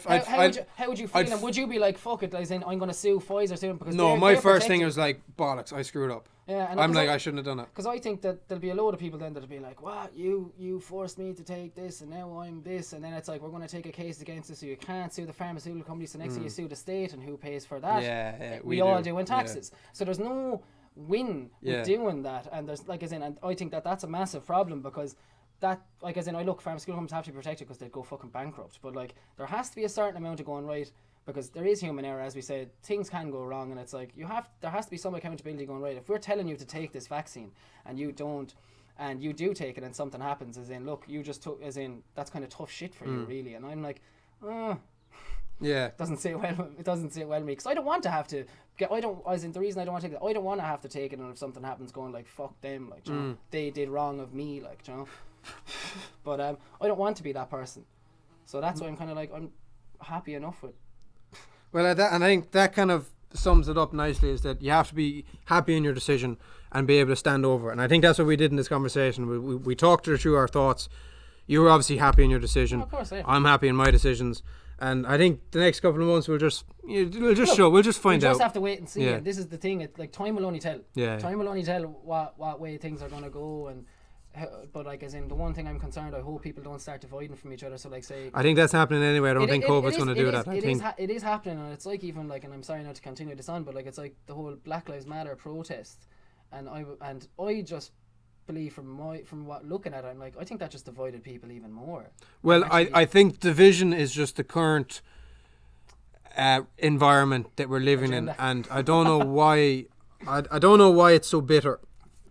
would you feel? And would you be like, fuck it, like saying, I'm going to sue Pfizer soon? Because no, my first thing was like, bollocks, I screwed up. Yeah, and I'm like, I shouldn't have done it. Because I think that there'll be a load of people then that'll be like, what, you forced me to take this, and now I'm this, and then it's like, we're going to take a case against this, so you can't sue the pharmaceutical companies, so next thing you sue the state, and who pays for that? We all do in taxes. So there's no win with doing that, and there's, like, as in, and I think that that's a massive problem, because that, like, as in, I look, pharmaceutical companies have to be protected because they'd go fucking bankrupt, but like, there has to be a certain amount of going right, because there is human error, as we said, things can go wrong, and it's like, there has to be some accountability going right. If we're telling you to take this vaccine and you don't, and you do take it and something happens, as in, look, you just took, as in, that's kind of tough shit for you, really. And I'm like, it doesn't sit well with me, because I don't want to have to get, the reason I don't want to take it, I don't want to have to take it, and if something happens, going like, fuck them, like, you know, they did wrong of me, like, you know. But I don't want to be that person, so that's why I'm kind of like, I'm happy enough with. Well, and I think that kind of sums it up nicely, is that you have to be happy in your decision and be able to stand over it. And I think that's what we did in this conversation. We talked through our thoughts. You were obviously happy in your decision. Of course, yeah. I'm happy in my decisions. And I think the next couple of months we'll just find out. We just have to wait and see. Yeah. And this is the thing. It's like, time will only tell. Yeah. Time will only tell what way things are going to go, and. But like, as in, the one thing I'm concerned, I hope people don't start dividing from each other. So like, say, I think that's happening anyway. I don't think COVID's going to do that. It is happening, and it's like, even like, and I'm sorry not to continue this on, but like, it's like the whole Black Lives Matter protest, and I just believe from what looking at it, I'm like, I think that just divided people even more. Well, I think division is just the current environment that we're living in, and I don't know why. I don't know why it's so bitter,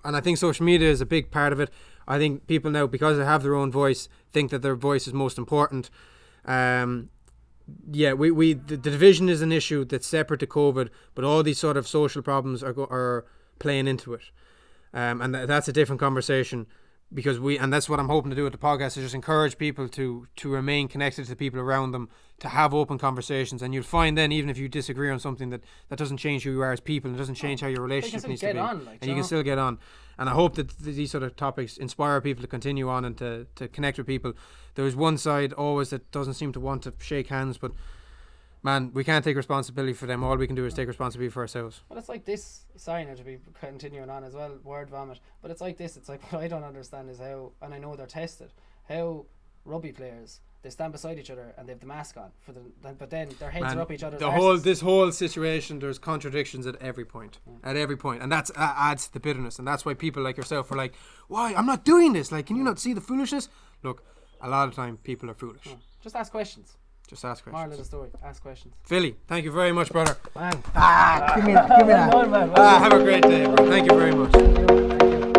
and I think social media is a big part of it. I think people now, because they have their own voice, think that their voice is most important. The division is an issue that's separate to COVID, but all these sort of social problems are playing into it, and that's a different conversation. Because and that's what I'm hoping to do with the podcast, is just encourage people to remain connected to the people around them, to have open conversations. And you'll find then, even if you disagree on something, that doesn't change who you are as people, and it doesn't change how your relationship needs to be, and you can still get on. And I hope that these sort of topics inspire people to continue on and to connect with people. There's one side always that doesn't seem to want to shake hands, but man, we can't take responsibility for them. All we can do is take responsibility for ourselves. But it's like this, sorry now to be continuing on as well, word vomit, but it's like this, it's like, what I don't understand is how, and I know they're tested, how rugby players, they stand beside each other and they have the mask on, but then their heads are up each other's arses. This whole situation, there's contradictions at every point, and that's adds to the bitterness, and that's why people like yourself are like, why, I'm not doing this, like, can you not see the foolishness? Look, a lot of time people are foolish. Just ask questions. Just ask questions. Moral of the story, ask questions. Philly, thank you very much, brother. Man. Give me that. Have a great day, bro. Thank you very much. Thank you.